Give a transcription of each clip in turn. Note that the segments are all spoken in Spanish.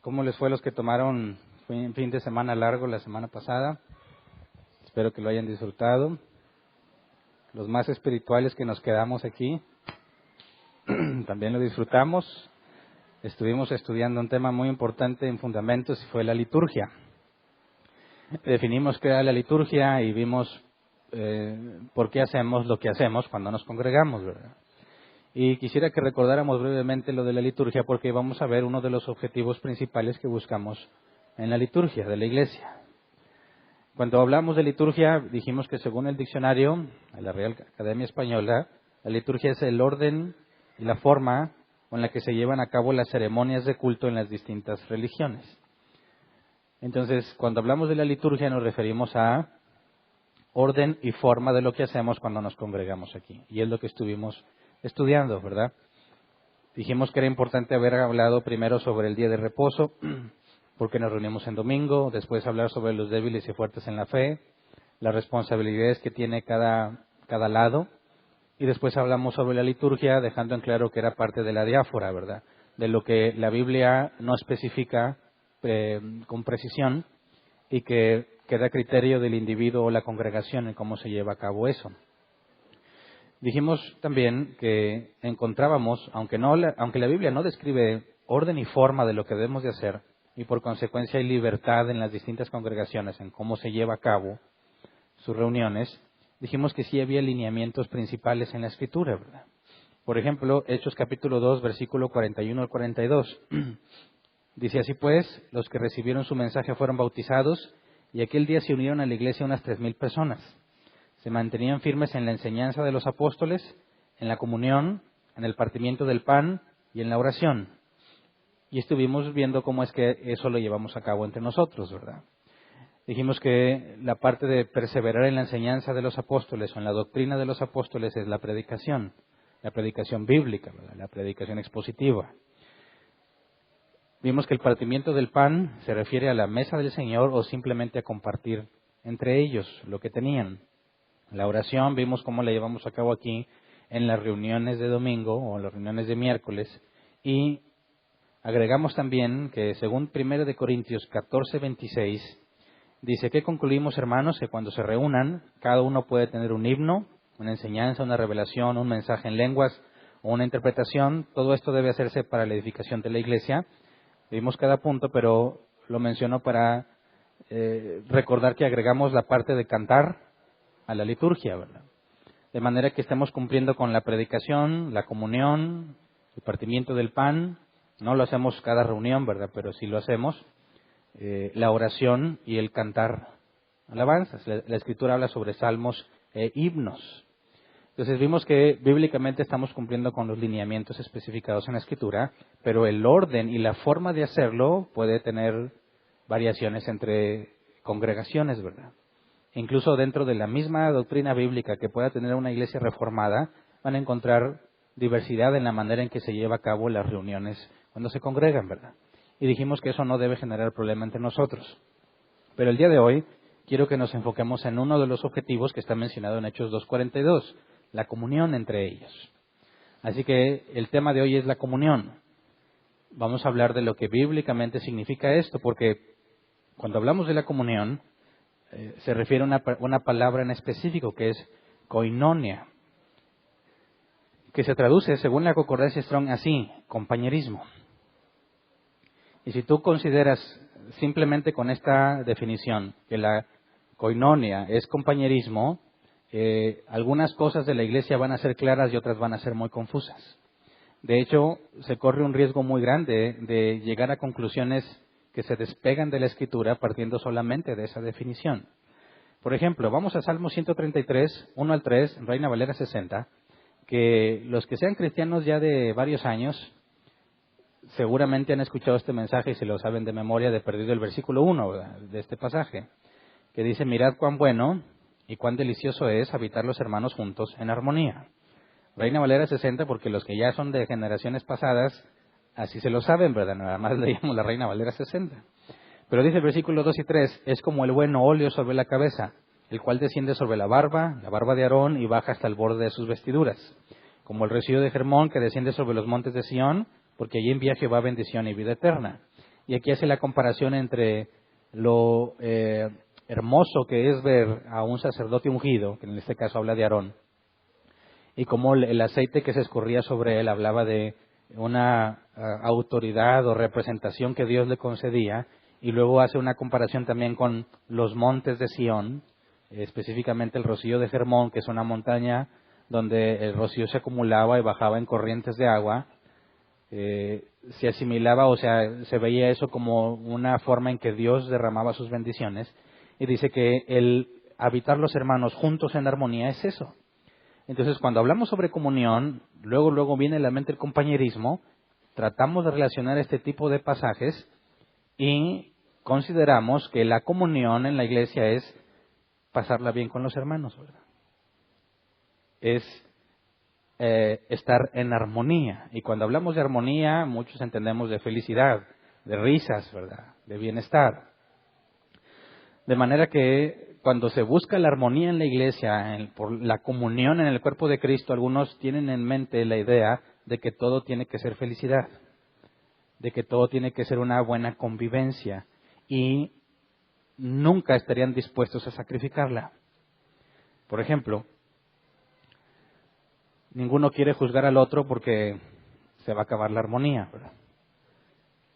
¿Cómo les fue a los que tomaron fin de semana largo la semana pasada? Espero que lo hayan disfrutado. Los más espirituales que nos quedamos aquí, también lo disfrutamos. Estuvimos estudiando un tema muy importante en Fundamentos y fue la liturgia. Definimos qué era la liturgia y vimos por qué hacemos lo que hacemos cuando nos congregamos, ¿verdad? Y quisiera que recordáramos brevemente lo de la liturgia porque vamos a ver uno de los objetivos principales que buscamos en la liturgia de la Iglesia. Cuando hablamos de liturgia, dijimos que según el diccionario de la Real Academia Española, la liturgia es el orden y la forma con la que se llevan a cabo las ceremonias de culto en las distintas religiones. Entonces, cuando hablamos de la liturgia nos referimos a orden y forma de lo que hacemos cuando nos congregamos aquí. Y es lo que estuvimos estudiando, ¿verdad? Dijimos que era importante haber hablado primero sobre el día de reposo, porque nos reunimos en domingo, después hablar sobre los débiles y fuertes en la fe, las responsabilidades que tiene cada lado, y después hablamos sobre la liturgia, dejando en claro que era parte de la diáfora, ¿verdad? De lo que la Biblia no especifica con precisión y que queda a criterio del individuo o la congregación en cómo se lleva a cabo eso. Dijimos también que encontrábamos, aunque la Biblia no describe orden y forma de lo que debemos de hacer, y por consecuencia hay libertad en las distintas congregaciones en cómo se lleva a cabo sus reuniones, dijimos que sí había lineamientos principales en la Escritura, ¿verdad? Por ejemplo, Hechos capítulo 2, versículo 41 al 42. Dice así pues, los que recibieron su mensaje fueron bautizados, y aquel día se unieron a la iglesia unas 3,000 personas. Se mantenían firmes en la enseñanza de los apóstoles, en la comunión, en el partimiento del pan y en la oración. Y estuvimos viendo cómo es que eso lo llevamos a cabo entre nosotros, ¿verdad? Dijimos que la parte de perseverar en la enseñanza de los apóstoles o en la doctrina de los apóstoles es la predicación bíblica, ¿verdad? La predicación expositiva. Vimos que el partimiento del pan se refiere a la mesa del Señor o simplemente a compartir entre ellos lo que tenían. La oración vimos cómo la llevamos a cabo aquí en las reuniones de domingo o en las reuniones de miércoles, y agregamos también que según 1 de Corintios 14:26 dice que concluimos, hermanos, que cuando se reúnan cada uno puede tener un himno, una enseñanza, una revelación, un mensaje en lenguas o una interpretación. Todo esto debe hacerse para la edificación de la iglesia. Vimos cada punto, pero lo menciono para recordar que agregamos la parte de cantar a la liturgia, ¿verdad? De manera que estemos cumpliendo con la predicación, la comunión, el partimiento del pan. No lo hacemos cada reunión, ¿verdad? Pero sí lo hacemos. La oración y el cantar alabanzas. La Escritura habla sobre salmos e himnos. Entonces vimos que bíblicamente estamos cumpliendo con los lineamientos especificados en la Escritura, pero el orden y la forma de hacerlo puede tener variaciones entre congregaciones, ¿verdad? Incluso dentro de la misma doctrina bíblica que pueda tener una iglesia reformada, van a encontrar diversidad en la manera en que se lleva a cabo las reuniones cuando se congregan, ¿verdad? Y dijimos que eso no debe generar problema entre nosotros. Pero el día de hoy quiero que nos enfoquemos en uno de los objetivos que está mencionado en Hechos 2:42, la comunión entre ellos. Así que el tema de hoy es la comunión. Vamos a hablar de lo que bíblicamente significa esto, porque cuando hablamos de la comunión, se refiere a una palabra en específico que es koinonia, que se traduce, según la concordancia Strong, así: compañerismo. Y si tú consideras simplemente con esta definición que la koinonia es compañerismo, algunas cosas de la iglesia van a ser claras y otras van a ser muy confusas. De hecho, se corre un riesgo muy grande de llegar a conclusiones que se despegan de la Escritura partiendo solamente de esa definición. Por ejemplo, vamos a Salmo 133, 1 al 3, Reina Valera 60, que los que sean cristianos ya de varios años seguramente han escuchado este mensaje y se lo saben de memoria, de perdido el versículo 1 de este pasaje, que dice: mirad cuán bueno y cuán delicioso es habitar los hermanos juntos en armonía. Reina Valera 60, porque los que ya son de generaciones pasadas así se lo saben, ¿verdad? Nada más leíamos la Reina Valera 60. Pero dice el versículo 2 y 3, es como el buen óleo sobre la cabeza, el cual desciende sobre la barba de Aarón, y baja hasta el borde de sus vestiduras. Como el rocío de Hermón que desciende sobre los montes de Sión, porque allí envía Jehová bendición y vida eterna. Y aquí hace la comparación entre lo hermoso que es ver a un sacerdote ungido, que en este caso habla de Aarón, y cómo el aceite que se escurría sobre él hablaba de una autoridad o representación que Dios le concedía, y luego hace una comparación también con los montes de Sión, específicamente el rocío de Hermón, que es una montaña donde el rocío se acumulaba y bajaba en corrientes de agua. Se asimilaba, o sea, se veía eso como una forma en que Dios derramaba sus bendiciones, y dice que el habitar los hermanos juntos en armonía es eso. Entonces, cuando hablamos sobre comunión, luego viene a la mente el compañerismo, tratamos de relacionar este tipo de pasajes y consideramos que la comunión en la iglesia es pasarla bien con los hermanos, ¿verdad? Es estar en armonía. Y cuando hablamos de armonía, muchos entendemos de felicidad, de risas, ¿verdad? De bienestar. De manera que cuando se busca la armonía en la iglesia, por la comunión en el cuerpo de Cristo, algunos tienen en mente la idea de que todo tiene que ser felicidad, de que todo tiene que ser una buena convivencia, y nunca estarían dispuestos a sacrificarla. Por ejemplo, ninguno quiere juzgar al otro porque se va a acabar la armonía, ¿verdad?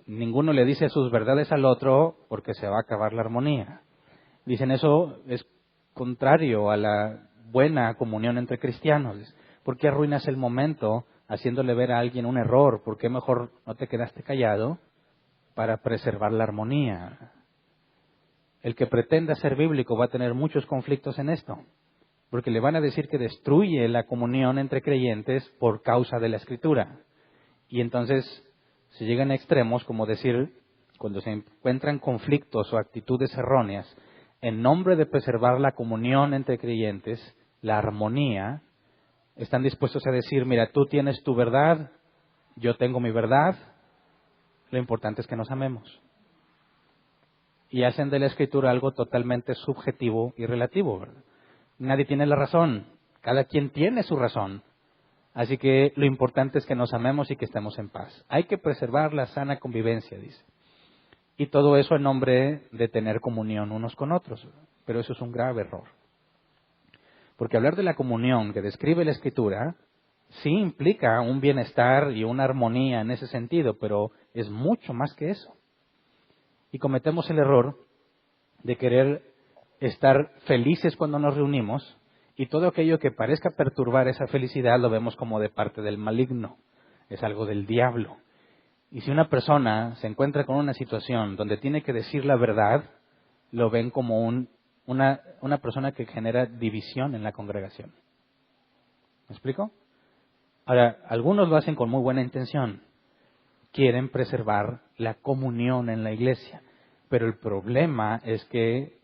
Ninguno le dice sus verdades al otro porque se va a acabar la armonía. Dicen, eso es contrario a la buena comunión entre cristianos. ¿Por qué arruinas el momento haciéndole ver a alguien un error? ¿Por qué mejor no te quedaste callado para preservar la armonía? El que pretenda ser bíblico va a tener muchos conflictos en esto, porque le van a decir que destruye la comunión entre creyentes por causa de la Escritura. Y entonces se llegan a extremos como decir, cuando se encuentran conflictos o actitudes erróneas, en nombre de preservar la comunión entre creyentes, la armonía, están dispuestos a decir, mira, tú tienes tu verdad, yo tengo mi verdad, lo importante es que nos amemos. Y hacen de la Escritura algo totalmente subjetivo y relativo, ¿verdad? Nadie tiene la razón, cada quien tiene su razón. Así que lo importante es que nos amemos y que estemos en paz. Hay que preservar la sana convivencia, dice. Y todo eso en nombre de tener comunión unos con otros. Pero eso es un grave error. Porque hablar de la comunión que describe la Escritura sí implica un bienestar y una armonía en ese sentido, pero es mucho más que eso. Y cometemos el error de querer estar felices cuando nos reunimos, y todo aquello que parezca perturbar esa felicidad lo vemos como de parte del maligno, es algo del diablo. Y si una persona se encuentra con una situación donde tiene que decir la verdad, lo ven como una persona que genera división en la congregación. ¿Me explico? Ahora, algunos lo hacen con muy buena intención, quieren preservar la comunión en la iglesia, pero el problema es que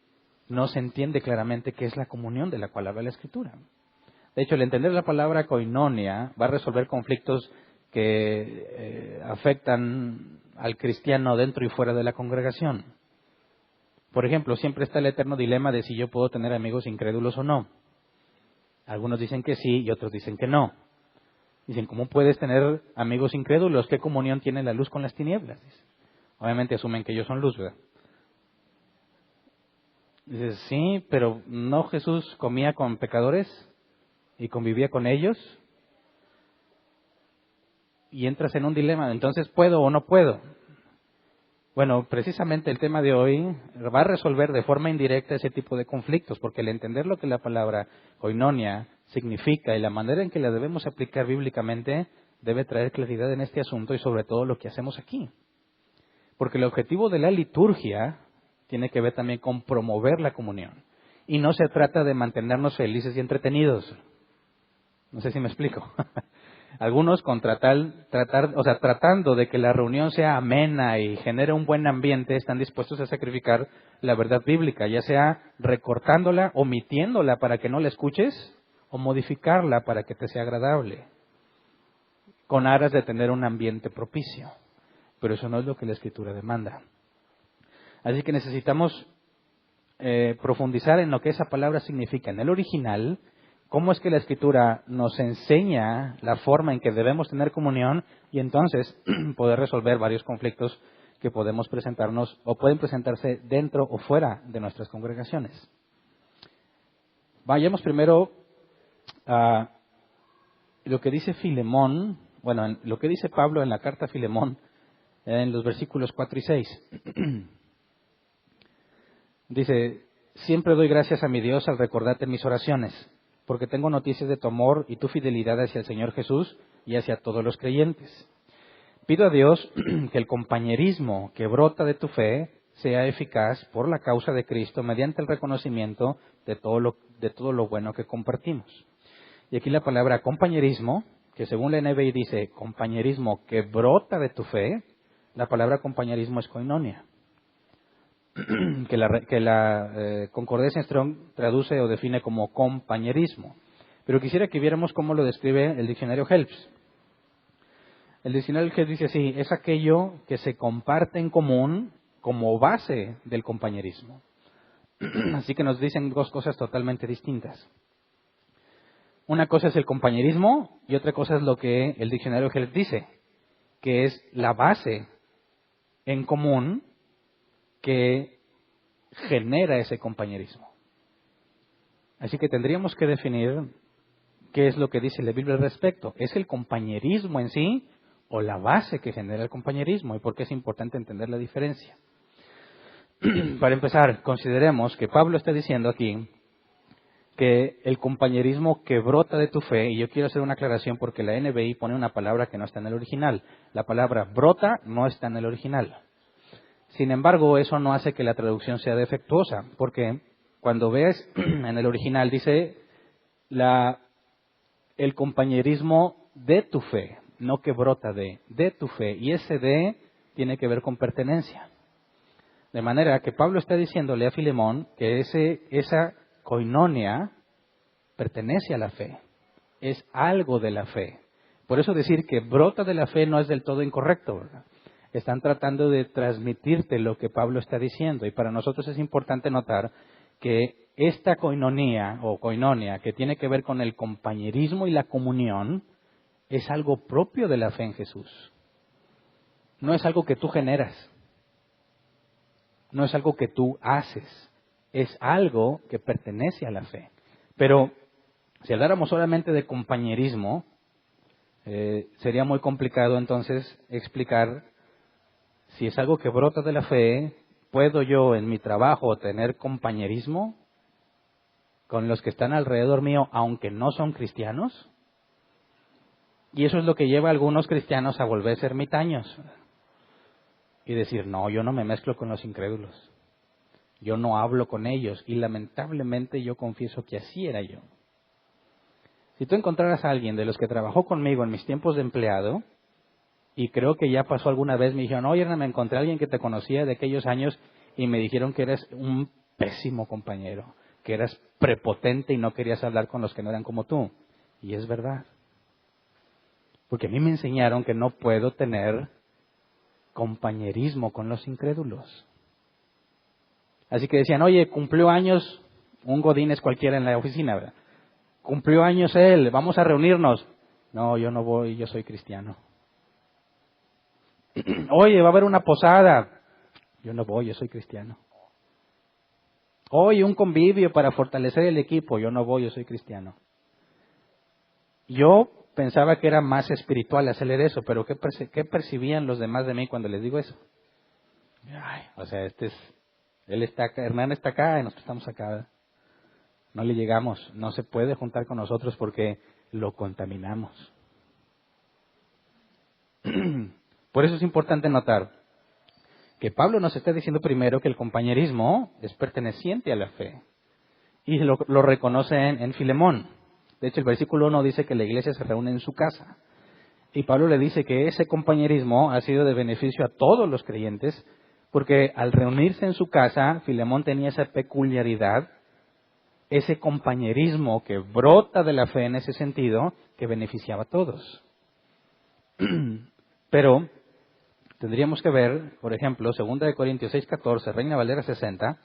no se entiende claramente qué es la comunión de la cual habla la Escritura. De hecho, el entender la palabra koinonia va a resolver conflictos que afectan al cristiano dentro y fuera de la congregación. Por ejemplo, siempre está el eterno dilema de si yo puedo tener amigos incrédulos o no. Algunos dicen que sí y otros dicen que no. Dicen, ¿cómo puedes tener amigos incrédulos? ¿Qué comunión tiene la luz con las tinieblas? Obviamente asumen que ellos son luz, ¿verdad? Dices, sí, pero ¿no Jesús comía con pecadores y convivía con ellos? Y entras en un dilema, entonces, ¿puedo o no puedo? Bueno, precisamente el tema de hoy va a resolver de forma indirecta ese tipo de conflictos, porque el entender lo que la palabra koinonia significa y la manera en que la debemos aplicar bíblicamente debe traer claridad en este asunto y sobre todo lo que hacemos aquí. Porque el objetivo de la liturgia tiene que ver también con promover la comunión. Y no se trata de mantenernos felices y entretenidos. No sé si me explico. Algunos tratando de que la reunión sea amena y genere un buen ambiente, están dispuestos a sacrificar la verdad bíblica, ya sea recortándola, omitiéndola para que no la escuches, o modificarla para que te sea agradable, con aras de tener un ambiente propicio. Pero eso no es lo que la Escritura demanda. Así que necesitamos profundizar en lo que esa palabra significa en el original, cómo es que la Escritura nos enseña la forma en que debemos tener comunión y entonces poder resolver varios conflictos que podemos presentarnos o pueden presentarse dentro o fuera de nuestras congregaciones. Vayamos primero a lo que dice Filemón, lo que dice Pablo en la carta a Filemón, en los versículos 4 y 6. Dice: siempre doy gracias a mi Dios al recordarte en mis oraciones, porque tengo noticias de tu amor y tu fidelidad hacia el Señor Jesús y hacia todos los creyentes. Pido a Dios que el compañerismo que brota de tu fe sea eficaz por la causa de Cristo mediante el reconocimiento de todo lo bueno que compartimos. Y aquí la palabra compañerismo, que según la NBI dice compañerismo que brota de tu fe, la palabra compañerismo es koinonia, que la Concordancia Strong traduce o define como compañerismo. Pero quisiera que viéramos cómo lo describe el diccionario Helps. El diccionario Helps dice así: es aquello que se comparte en común como base del compañerismo. Así que nos dicen dos cosas totalmente distintas. Una cosa es el compañerismo y otra cosa es lo que el diccionario Helps dice, que es la base en común que genera ese compañerismo. Así que tendríamos que definir qué es lo que dice la Biblia al respecto. ¿Es el compañerismo en sí o la base que genera el compañerismo? ¿Y por qué es importante entender la diferencia? Para empezar, consideremos que Pablo está diciendo aquí que el compañerismo que brota de tu fe, y yo quiero hacer una aclaración porque la NBI pone una palabra que no está en el original. La palabra brota no está en el original. Sin embargo, eso no hace que la traducción sea defectuosa, porque cuando ves en el original dice el compañerismo de tu fe, no que brota de tu fe, y ese de tiene que ver con pertenencia. De manera que Pablo está diciéndole a Filemón que esa koinonia pertenece a la fe, es algo de la fe. Por eso decir que brota de la fe no es del todo incorrecto, ¿verdad? Están tratando de transmitirte lo que Pablo está diciendo, y para nosotros es importante notar que esta koinonia o koinonia que tiene que ver con el compañerismo y la comunión es algo propio de la fe en Jesús. No es algo que tú generas, no es algo que tú haces, es algo que pertenece a la fe. Pero si habláramos solamente de compañerismo, sería muy complicado entonces explicar si es algo que brota de la fe. ¿Puedo yo en mi trabajo tener compañerismo con los que están alrededor mío aunque no son cristianos? Y eso es lo que lleva a algunos cristianos a volverse ermitaños y decir: no, yo no me mezclo con los incrédulos, yo no hablo con ellos, y lamentablemente yo confieso que así era yo. Si tú encontraras a alguien de los que trabajó conmigo en mis tiempos de empleado, y creo que ya pasó alguna vez, me dijeron: oye, me encontré a alguien que te conocía de aquellos años y me dijeron que eres un pésimo compañero, que eras prepotente y no querías hablar con los que no eran como tú. Y es verdad. Porque a mí me enseñaron que no puedo tener compañerismo con los incrédulos. Así que decían: oye, cumplió años un godínez cualquiera en la oficina, ¿verdad? Cumplió años él, vamos a reunirnos. No, yo no voy, yo soy cristiano. Oye, va a haber una posada. Yo no voy, yo soy cristiano. Oye, un convivio para fortalecer el equipo. Yo no voy, yo soy cristiano. Yo pensaba que era más espiritual hacerle eso, pero ¿qué percibían los demás de mí cuando les digo eso? Ay, o sea, él está acá, Hernán está acá y nosotros estamos acá, ¿verdad? No le llegamos, no se puede juntar con nosotros porque lo contaminamos. Por eso es importante notar que Pablo nos está diciendo primero que el compañerismo es perteneciente a la fe. Y lo reconoce en Filemón. De hecho, el versículo 1 dice que la iglesia se reúne en su casa. Y Pablo le dice que ese compañerismo ha sido de beneficio a todos los creyentes, porque al reunirse en su casa, Filemón tenía esa peculiaridad, ese compañerismo que brota de la fe en ese sentido, que beneficiaba a todos. Pero tendríamos que ver, por ejemplo, 2 Corintios 6:14, Reina Valera 60,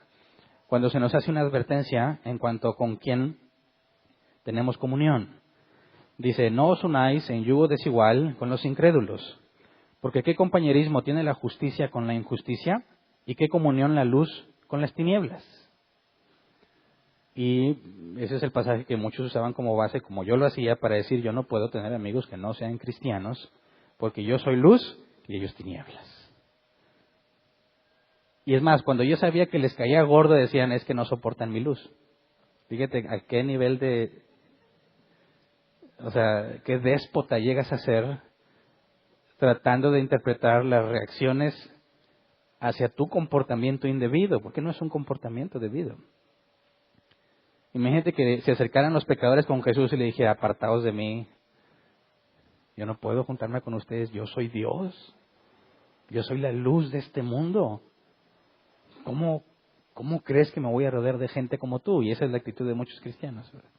cuando se nos hace una advertencia en cuanto a con quién tenemos comunión. Dice: no os unáis en yugo desigual con los incrédulos. Porque ¿qué compañerismo tiene la justicia con la injusticia? ¿Y qué comunión la luz con las tinieblas? Y ese es el pasaje que muchos usaban como base, como yo lo hacía, para decir, yo no puedo tener amigos que no sean cristianos, porque yo soy luz y ellos tinieblas. Y es más, cuando yo sabía que les caía gordo, decían, es que no soportan mi luz. Fíjate a qué nivel qué déspota llegas a ser tratando de interpretar las reacciones hacia tu comportamiento indebido, porque no es un comportamiento debido. Imagínate que se acercaran los pecadores con Jesús y le dijera, apartaos de mí, yo no puedo juntarme con ustedes, yo soy Dios, yo soy la luz de este mundo. ¿Cómo crees que me voy a rodear de gente como tú? Y esa es la actitud de muchos cristianos, ¿verdad?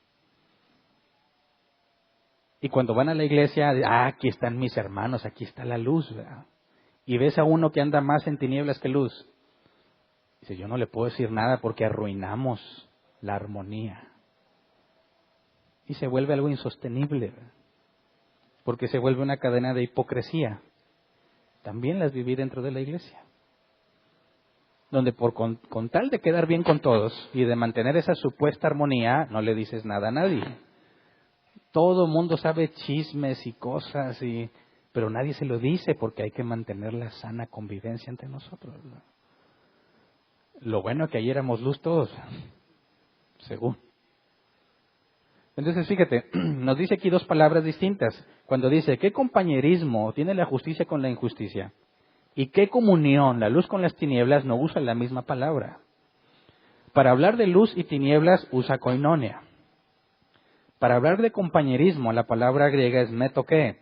Y cuando van a la iglesia, aquí están mis hermanos, aquí está la luz, ¿verdad? Y ves a uno que anda más en tinieblas que luz. Dice, yo no le puedo decir nada porque arruinamos la armonía. Y se vuelve algo insostenible, ¿verdad? Porque se vuelve una cadena de hipocresía. También las viví dentro de la iglesia. Donde con tal de quedar bien con todos y de mantener esa supuesta armonía, no le dices nada a nadie. Todo mundo sabe chismes y cosas, pero nadie se lo dice porque hay que mantener la sana convivencia entre nosotros, ¿no? Lo bueno es que ayer éramos luz todos, según. Entonces, fíjate, nos dice aquí dos palabras distintas. Cuando dice, ¿qué compañerismo tiene la justicia con la injusticia? ¿Y qué comunión la luz con las tinieblas? No usa la misma palabra. Para hablar de luz y tinieblas usa koinonia. Para hablar de compañerismo, la palabra griega es metoké.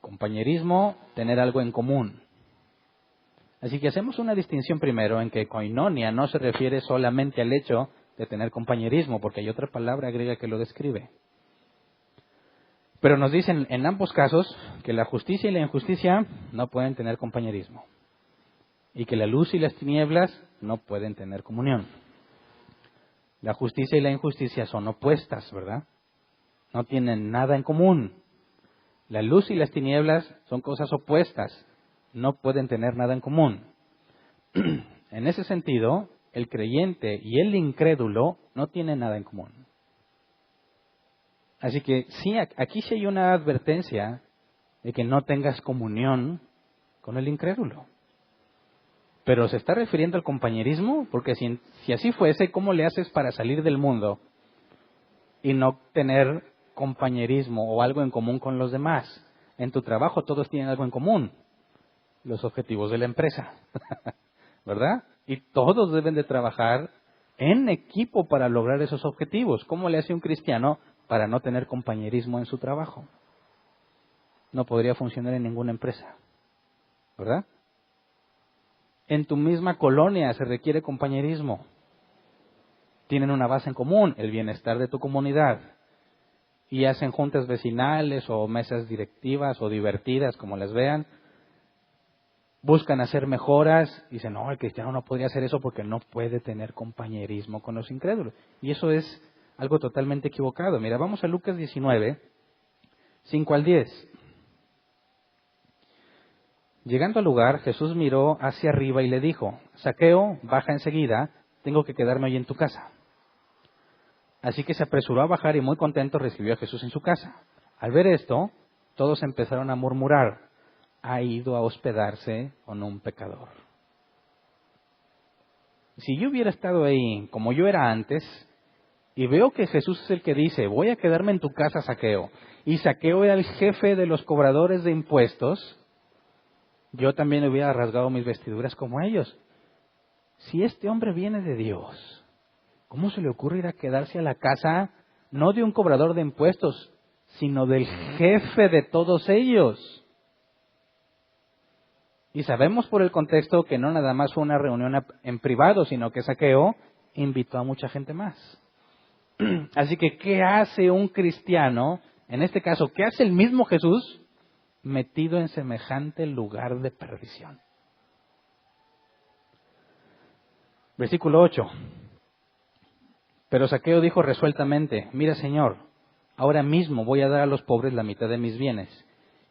Compañerismo, tener algo en común. Así que hacemos una distinción primero en que koinonia no se refiere solamente al hecho de tener compañerismo, porque hay otra palabra griega que lo describe. Pero nos dicen en ambos casos que la justicia y la injusticia no pueden tener compañerismo. Y que la luz y las tinieblas no pueden tener comunión. La justicia y la injusticia son opuestas, ¿verdad? No tienen nada en común. La luz y las tinieblas son cosas opuestas. No pueden tener nada en común. En ese sentido, el creyente y el incrédulo no tienen nada en común. Así que sí, aquí sí hay una advertencia de que no tengas comunión con el incrédulo. Pero se está refiriendo al compañerismo, porque si así fuese, ¿cómo le haces para salir del mundo y no tener compañerismo o algo en común con los demás? En tu trabajo todos tienen algo en común, los objetivos de la empresa, ¿verdad? Y todos deben de trabajar en equipo para lograr esos objetivos. ¿Cómo le hace un cristiano para no tener compañerismo en su trabajo? No podría funcionar en ninguna empresa, ¿verdad? En tu misma colonia se requiere compañerismo. Tienen una base en común, el bienestar de tu comunidad. Y hacen juntas vecinales o mesas directivas o divertidas, como las vean. Buscan hacer mejoras. Dicen, no, el cristiano no podría hacer eso porque no puede tener compañerismo con los incrédulos. Y eso es algo totalmente equivocado. Mira, vamos a Lucas 19, 5 al 10. Llegando al lugar, Jesús miró hacia arriba y le dijo, Zaqueo, baja enseguida, tengo que quedarme hoy en tu casa. Así que se apresuró a bajar y muy contento recibió a Jesús en su casa. Al ver esto, todos empezaron a murmurar, ha ido a hospedarse con un pecador. Si yo hubiera estado ahí como yo era antes, y veo que Jesús es el que dice, voy a quedarme en tu casa, Zaqueo, y Zaqueo era el jefe de los cobradores de impuestos, yo también hubiera rasgado mis vestiduras como ellos. Si este hombre viene de Dios, ¿cómo se le ocurre ir a quedarse a la casa no de un cobrador de impuestos, sino del jefe de todos ellos? Y sabemos por el contexto que no nada más fue una reunión en privado, sino que Zaqueo invitó a mucha gente más. Así que, ¿qué hace un cristiano? En este caso, ¿qué hace el mismo Jesús metido en semejante lugar de perdición? Versículo 8. Pero Zaqueo dijo resueltamente, mira Señor, ahora mismo voy a dar a los pobres la mitad de mis bienes,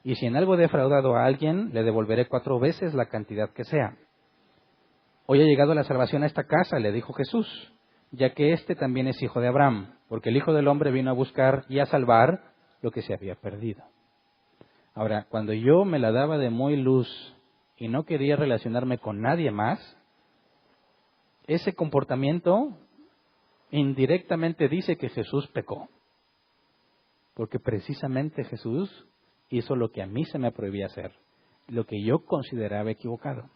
y si en algo he defraudado a alguien, le devolveré 4 veces la cantidad que sea. Hoy ha llegado la salvación a esta casa, le dijo Jesús, ya que éste también es hijo de Abraham, porque el Hijo del Hombre vino a buscar y a salvar lo que se había perdido. Ahora, cuando yo me la daba de muy luz y no quería relacionarme con nadie más, ese comportamiento indirectamente dice que Jesús pecó. Porque precisamente Jesús hizo lo que a mí se me prohibía hacer, lo que yo consideraba equivocado.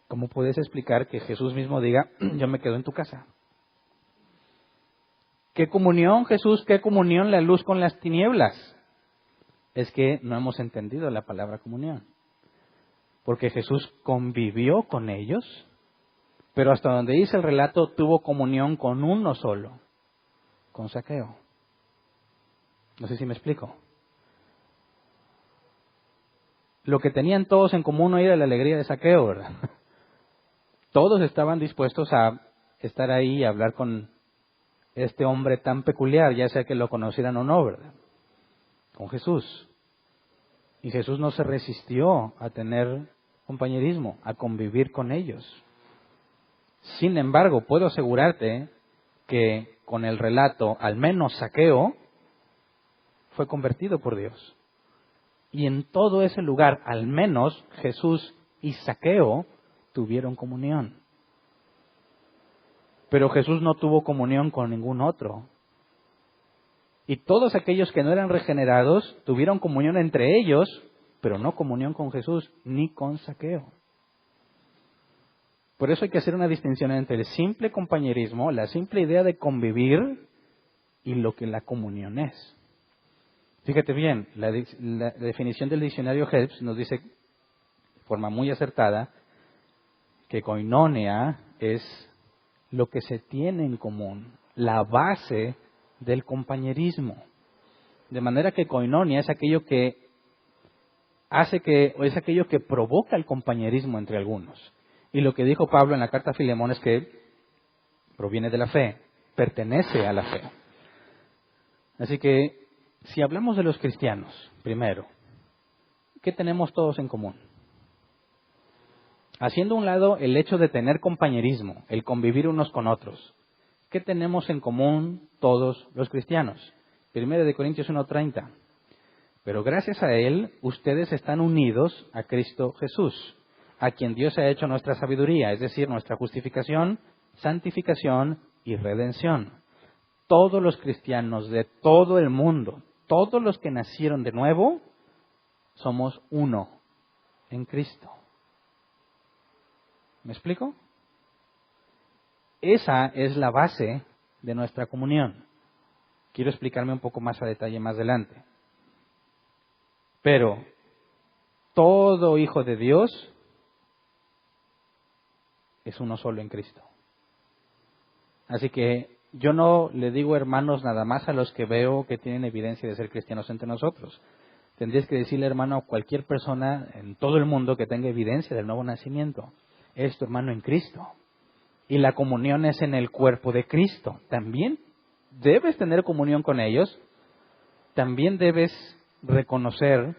¿Cómo puedes explicar que Jesús mismo diga, yo me quedo en tu casa? ¿Qué comunión, Jesús? ¿Qué comunión la luz con las tinieblas? Es que no hemos entendido la palabra comunión. Porque Jesús convivió con ellos, pero hasta donde dice el relato, tuvo comunión con uno solo, con Zaqueo. No sé si me explico. Lo que tenían todos en común no era la alegría de Zaqueo, ¿verdad? Todos estaban dispuestos a estar ahí y hablar con este hombre tan peculiar, ya sea que lo conocieran o no, ¿verdad? Con Jesús. Y Jesús no se resistió a tener compañerismo, a convivir con ellos. Sin embargo, puedo asegurarte que con el relato, al menos Zaqueo fue convertido por Dios. Y en todo ese lugar, al menos Jesús y Zaqueo tuvieron comunión. Pero Jesús no tuvo comunión con ningún otro. Y todos aquellos que no eran regenerados tuvieron comunión entre ellos, pero no comunión con Jesús ni con Zaqueo. Por eso hay que hacer una distinción entre el simple compañerismo, la simple idea de convivir y lo que la comunión es. Fíjate bien, la definición del diccionario Helps nos dice de forma muy acertada que koinonia es lo que se tiene en común, la base del compañerismo. De manera que koinonia es aquello que es aquello que provoca el compañerismo entre algunos. Y lo que dijo Pablo en la carta a Filemón es que proviene de la fe, pertenece a la fe. Así que, si hablamos de los cristianos, primero, ¿qué tenemos todos en común? Haciendo a un lado el hecho de tener compañerismo, el convivir unos con otros, ¿qué tenemos en común todos los cristianos? 1 Corintios 1:30. Pero gracias a Él, ustedes están unidos a Cristo Jesús, a quien Dios ha hecho nuestra sabiduría, es decir, nuestra justificación, santificación y redención. Todos los cristianos de todo el mundo, todos los que nacieron de nuevo, somos uno en Cristo. ¿Me explico? Esa es la base de nuestra comunión. Quiero explicarme un poco más a detalle más adelante. Pero todo hijo de Dios es uno solo en Cristo. Así que yo no le digo hermanos nada más a los que veo que tienen evidencia de ser cristianos entre nosotros. Tendrías que decirle hermano a cualquier persona en todo el mundo que tenga evidencia del nuevo nacimiento. Es tu hermano en Cristo. Y la comunión es en el cuerpo de Cristo. También debes tener comunión con ellos. También debes reconocer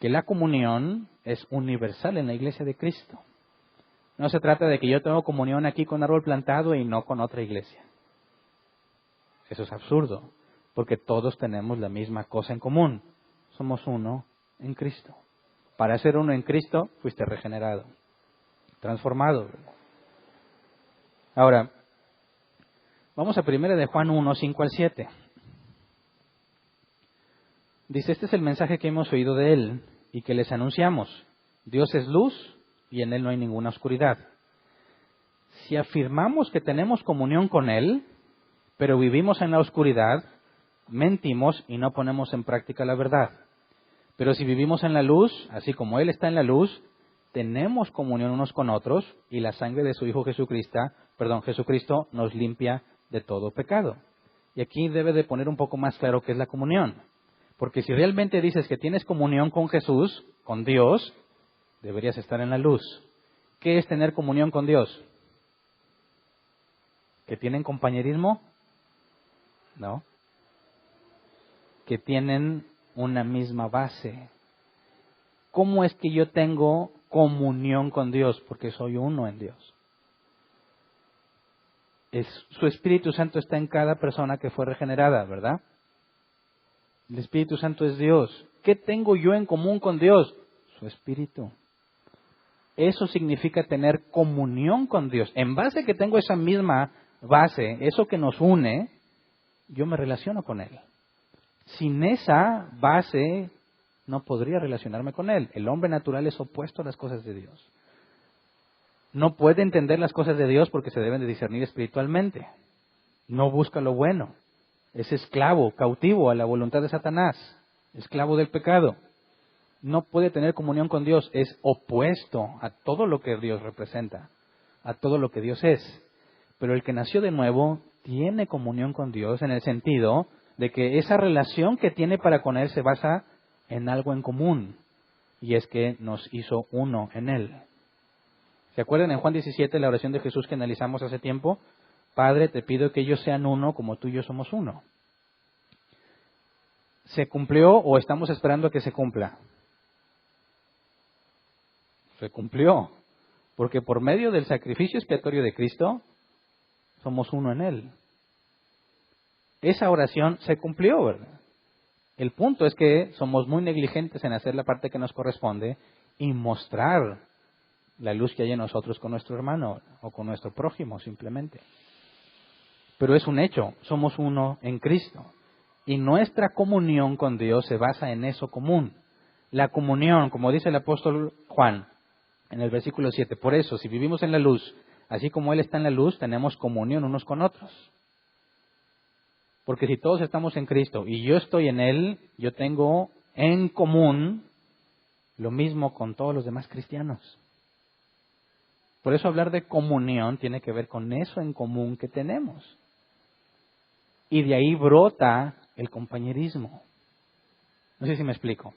que la comunión es universal en la iglesia de Cristo. No se trata de que yo tengo comunión aquí con árbol plantado y no con otra iglesia. Eso es absurdo, porque todos tenemos la misma cosa en común. Somos uno en Cristo. Para ser uno en Cristo, fuiste regenerado, transformado. Ahora, vamos a 1 de Juan 1, 5 al 7. Dice, este es el mensaje que hemos oído de Él y que les anunciamos. Dios es luz y en Él no hay ninguna oscuridad. Si afirmamos que tenemos comunión con Él, pero vivimos en la oscuridad, mentimos y no ponemos en práctica la verdad. Pero si vivimos en la luz, así como Él está en la luz, tenemos comunión unos con otros y la sangre de su Hijo Jesucristo nos limpia de todo pecado. Y aquí debe de poner un poco más claro qué es la comunión. Porque si realmente dices que tienes comunión con Jesús, con Dios, deberías estar en la luz. ¿Qué es tener comunión con Dios? ¿Que tienen compañerismo? No. ¿Que tienen una misma base. ¿Cómo es que yo tengo comunión con Dios? Porque soy uno en Dios. Su Espíritu Santo está en cada persona que fue regenerada, ¿verdad? El Espíritu Santo es Dios. ¿Qué tengo yo en común con Dios? Su Espíritu. Eso significa tener comunión con Dios. En base a que tengo esa misma base, eso que nos une, yo me relaciono con Él. Sin esa base, no podría relacionarme con Él. El hombre natural es opuesto a las cosas de Dios. No puede entender las cosas de Dios porque se deben de discernir espiritualmente. No busca lo bueno. Es esclavo, cautivo a la voluntad de Satanás. Esclavo del pecado. No puede tener comunión con Dios. Es opuesto a todo lo que Dios representa. A todo lo que Dios es. Pero el que nació de nuevo tiene comunión con Dios en el sentido de que esa relación que tiene para con Él se basa en algo en común. Y es que nos hizo uno en Él. ¿Se acuerdan en Juan 17 la oración de Jesús que analizamos hace tiempo? Padre, te pido que ellos sean uno como tú y yo somos uno. ¿Se cumplió o estamos esperando a que se cumpla? Se cumplió. Porque por medio del sacrificio expiatorio de Cristo, somos uno en Él. Esa oración se cumplió, ¿verdad? El punto es que somos muy negligentes en hacer la parte que nos corresponde y mostrar la luz que hay en nosotros con nuestro hermano o con nuestro prójimo simplemente. Pero es un hecho, somos uno en Cristo. Y nuestra comunión con Dios se basa en eso común. La comunión, como dice el apóstol Juan en el versículo 7, por eso, si vivimos en la luz, así como Él está en la luz, tenemos comunión unos con otros. Porque si todos estamos en Cristo y yo estoy en Él, yo tengo en común lo mismo con todos los demás cristianos. Por eso hablar de comunión tiene que ver con eso en común que tenemos. Y de ahí brota el compañerismo. No sé si me explico.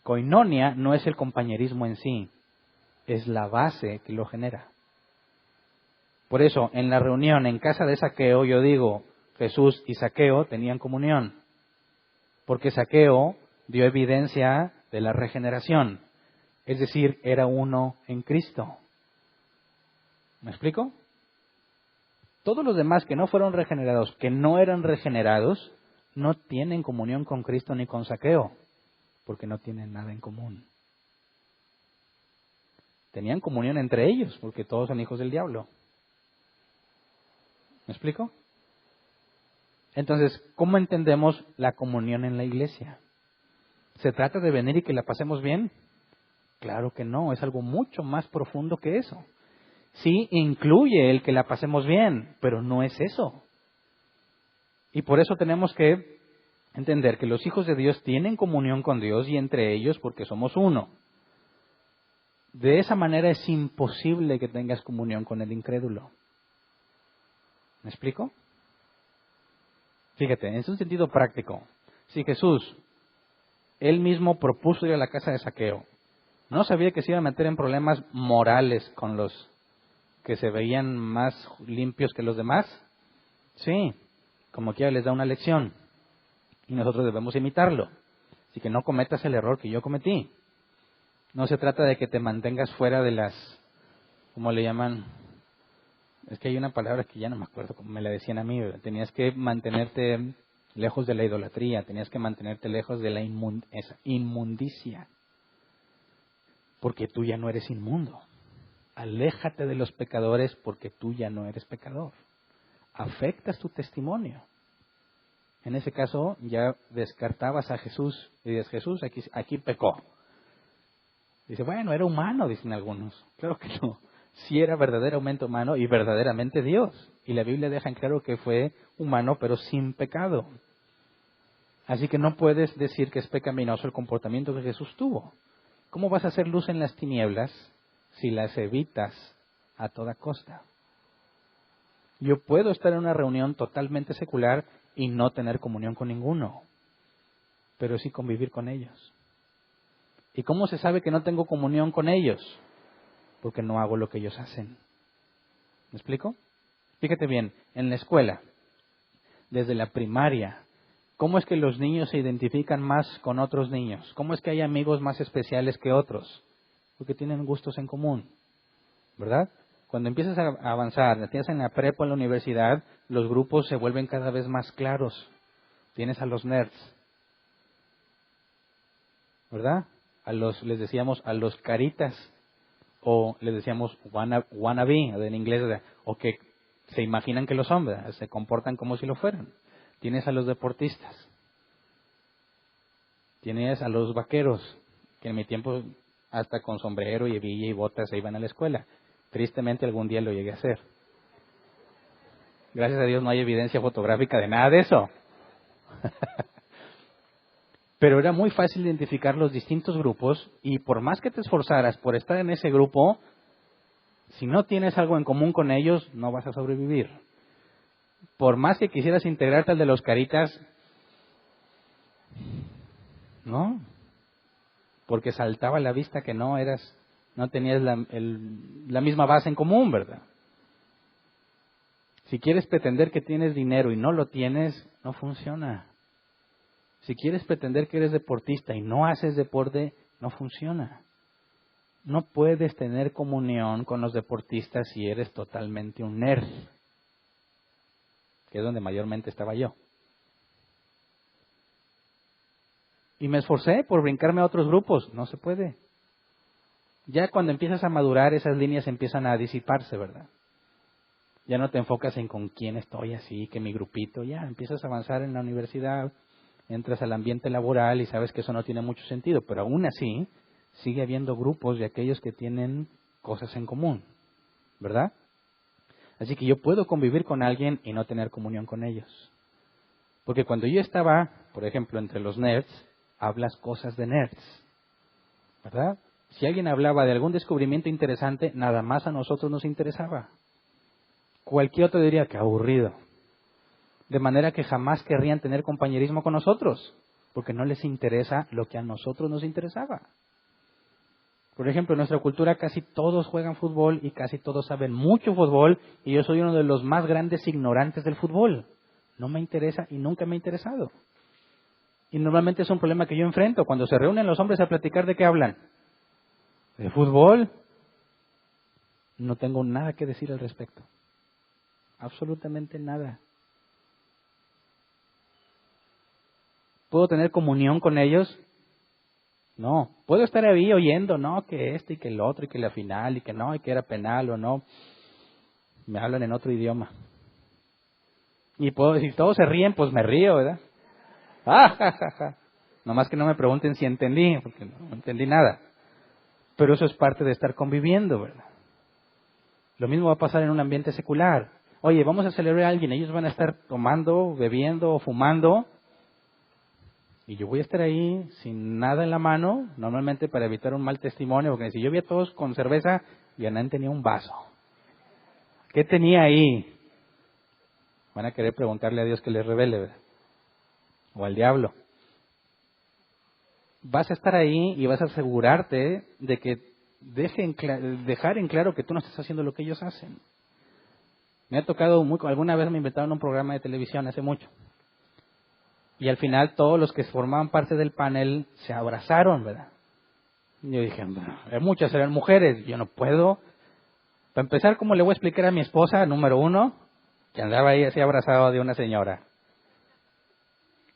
Koinonia no es el compañerismo en sí, es la base que lo genera. Por eso, en la reunión en casa de Zaqueo, yo digo, Jesús y Zaqueo tenían comunión. Porque Zaqueo dio evidencia de la regeneración. Es decir, era uno en Cristo. ¿Me explico? Todos los demás que no fueron regenerados, que no eran regenerados, no tienen comunión con Cristo ni con Zaqueo, porque no tienen nada en común. Tenían comunión entre ellos, porque todos son hijos del diablo. ¿Me explico? Entonces, ¿cómo entendemos la comunión en la iglesia? ¿Se trata de venir y que la pasemos bien? Claro que no, es algo mucho más profundo que eso. Sí, incluye el que la pasemos bien, pero no es eso. Y por eso tenemos que entender que los hijos de Dios tienen comunión con Dios y entre ellos porque somos uno. De esa manera es imposible que tengas comunión con el incrédulo. ¿Me explico? Fíjate, es un sentido práctico. Si Jesús, Él mismo propuso ir a la casa de Zaqueo, ¿no sabía que se iba a meter en problemas morales con los que se veían más limpios que los demás? Sí, como quiera les da una lección y nosotros debemos imitarlo. Así que no cometas el error que yo cometí. No se trata de que te mantengas fuera de las, ¿cómo le llaman? Es que hay una palabra que ya no me acuerdo cómo me la decían a mí. Tenías que mantenerte lejos de la idolatría, tenías que mantenerte lejos de la inmundicia, porque tú ya no eres inmundo. Aléjate de los pecadores porque tú ya no eres pecador. Afectas tu testimonio. En ese caso ya descartabas a Jesús y dices, Jesús aquí pecó. Dice, bueno, era humano, dicen algunos. Claro que no. Sí era verdaderamente humano y verdaderamente Dios. Y la Biblia deja en claro que fue humano pero sin pecado. Así que no puedes decir que es pecaminoso el comportamiento que Jesús tuvo. ¿Cómo vas a hacer luz en las tinieblas si las evitas a toda costa? Yo puedo estar en una reunión totalmente secular y no tener comunión con ninguno, pero sí convivir con ellos. ¿Y cómo se sabe que no tengo comunión con ellos? Porque no hago lo que ellos hacen. ¿Me explico? Fíjate bien, en la escuela, desde la primaria, ¿Cómo es que los niños se identifican más con otros niños? ¿Cómo es que hay amigos más especiales que otros? Porque tienen gustos en común, ¿verdad? Cuando empiezas a avanzar, empiezas en la prepa o en la universidad, los grupos se vuelven cada vez más claros. Tienes a los nerds, ¿verdad? Les decíamos a los caritas, o les decíamos wannabe, en inglés, o que se imaginan que lo son, ¿verdad? Se comportan como si lo fueran. Tienes a los deportistas, tienes a los vaqueros, que en mi tiempo hasta con sombrero y hebilla y botas se iban a la escuela. Tristemente algún día lo llegué a hacer. Gracias a Dios no hay evidencia fotográfica de nada de eso. Pero era muy fácil identificar los distintos grupos y por más que te esforzaras por estar en ese grupo, si no tienes algo en común con ellos, no vas a sobrevivir. Por más que quisieras integrarte al de los caritas, no, porque saltaba a la vista que no tenías la misma base en común, ¿verdad? Si quieres pretender que tienes dinero y no lo tienes, no funciona. Si quieres pretender que eres deportista y no haces deporte, no funciona. No puedes tener comunión con los deportistas si eres totalmente un nerd, que es donde mayormente estaba yo. Y me esforcé por brincarme a otros grupos, no se puede. Ya cuando empiezas a madurar, esas líneas empiezan a disiparse, ¿verdad? Ya no te enfocas en con quién estoy así, que mi grupito, ya empiezas a avanzar en la universidad, entras al ambiente laboral y sabes que eso no tiene mucho sentido, pero aún así sigue habiendo grupos de aquellos que tienen cosas en común, ¿verdad? Así que yo puedo convivir con alguien y no tener comunión con ellos. Porque cuando yo estaba, por ejemplo, entre los nerds, hablas cosas de nerds, ¿verdad? Si alguien hablaba de algún descubrimiento interesante, nada más a nosotros nos interesaba. Cualquier otro diría que aburrido. De manera que jamás querrían tener compañerismo con nosotros, porque no les interesa lo que a nosotros nos interesaba. Por ejemplo, en nuestra cultura casi todos juegan fútbol y casi todos saben mucho fútbol, y yo soy uno de los más grandes ignorantes del fútbol. No me interesa y nunca me ha interesado. Y normalmente es un problema que yo enfrento. Cuando se reúnen los hombres a platicar, ¿de qué hablan? ¿De fútbol? No tengo nada que decir al respecto. Absolutamente nada. ¿Puedo tener comunión con ellos? No. ¿Puedo estar ahí oyendo, no, que esto y que el otro y que la final y que no, y que era penal o no? Me hablan en otro idioma. Y si todos se ríen, pues me río, ¿verdad? ¡Ah, ja, ja, ja! Nomás que no me pregunten si entendí, porque no entendí nada. Pero eso es parte de estar conviviendo, ¿verdad? Lo mismo va a pasar en un ambiente secular. Oye, vamos a celebrar a alguien, ellos van a estar tomando, bebiendo o fumando, y yo voy a estar ahí sin nada en la mano, normalmente para evitar un mal testimonio, porque si yo vi a todos con cerveza, Yanán tenía un vaso. ¿Qué tenía ahí? Van a querer preguntarle a Dios que les revele, ¿verdad? O al diablo. Vas a estar ahí y vas a asegurarte de que dejar en claro que tú no estás haciendo lo que ellos hacen. Me ha tocado alguna vez me invitaron a un programa de televisión hace mucho. Y al final todos los que formaban parte del panel se abrazaron, ¿verdad? Y yo dije, muchas eran mujeres, yo no puedo. Para empezar, ¿cómo le voy a explicar a mi esposa, número uno, que andaba ahí así abrazado de una señora?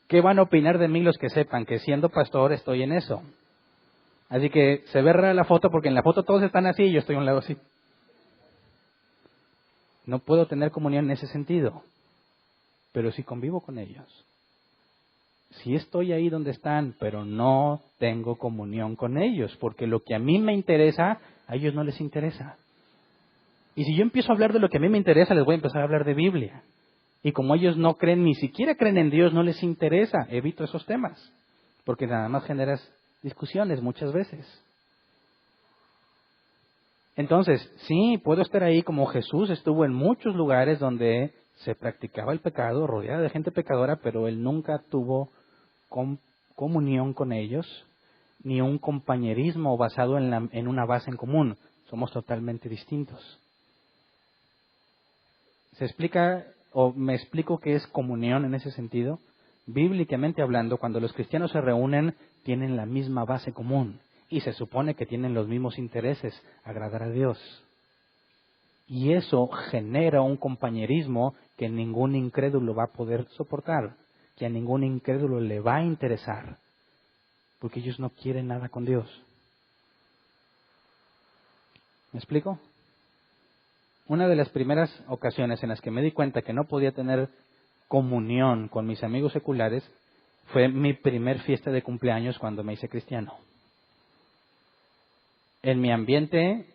¿Qué van a opinar de mí los que sepan que siendo pastor estoy en eso? Así que se ve rara la foto porque en la foto todos están así y yo estoy a un lado así. No puedo tener comunión en ese sentido, pero sí convivo con ellos. Sí estoy ahí donde están, pero no tengo comunión con ellos, porque lo que a mí me interesa, a ellos no les interesa. Y si yo empiezo a hablar de lo que a mí me interesa, les voy a empezar a hablar de Biblia. Y como ellos no creen, ni siquiera creen en Dios, no les interesa, evito esos temas, porque nada más generas discusiones muchas veces. Entonces, sí, puedo estar ahí como Jesús estuvo en muchos lugares donde se practicaba el pecado, rodeado de gente pecadora, pero él nunca tuvo comunión con ellos, ni un compañerismo basado en una base en común. Somos totalmente distintos. ¿Se explica o me explico qué es comunión en ese sentido? Bíblicamente hablando, cuando los cristianos se reúnen, tienen la misma base común y se supone que tienen los mismos intereses, agradar a Dios. Y eso genera un compañerismo que ningún incrédulo va a poder soportar, que a ningún incrédulo le va a interesar, porque ellos no quieren nada con Dios. ¿Me explico? Una de las primeras ocasiones en las que me di cuenta que no podía tener comunión con mis amigos seculares fue mi primer fiesta de cumpleaños cuando me hice cristiano. En mi ambiente,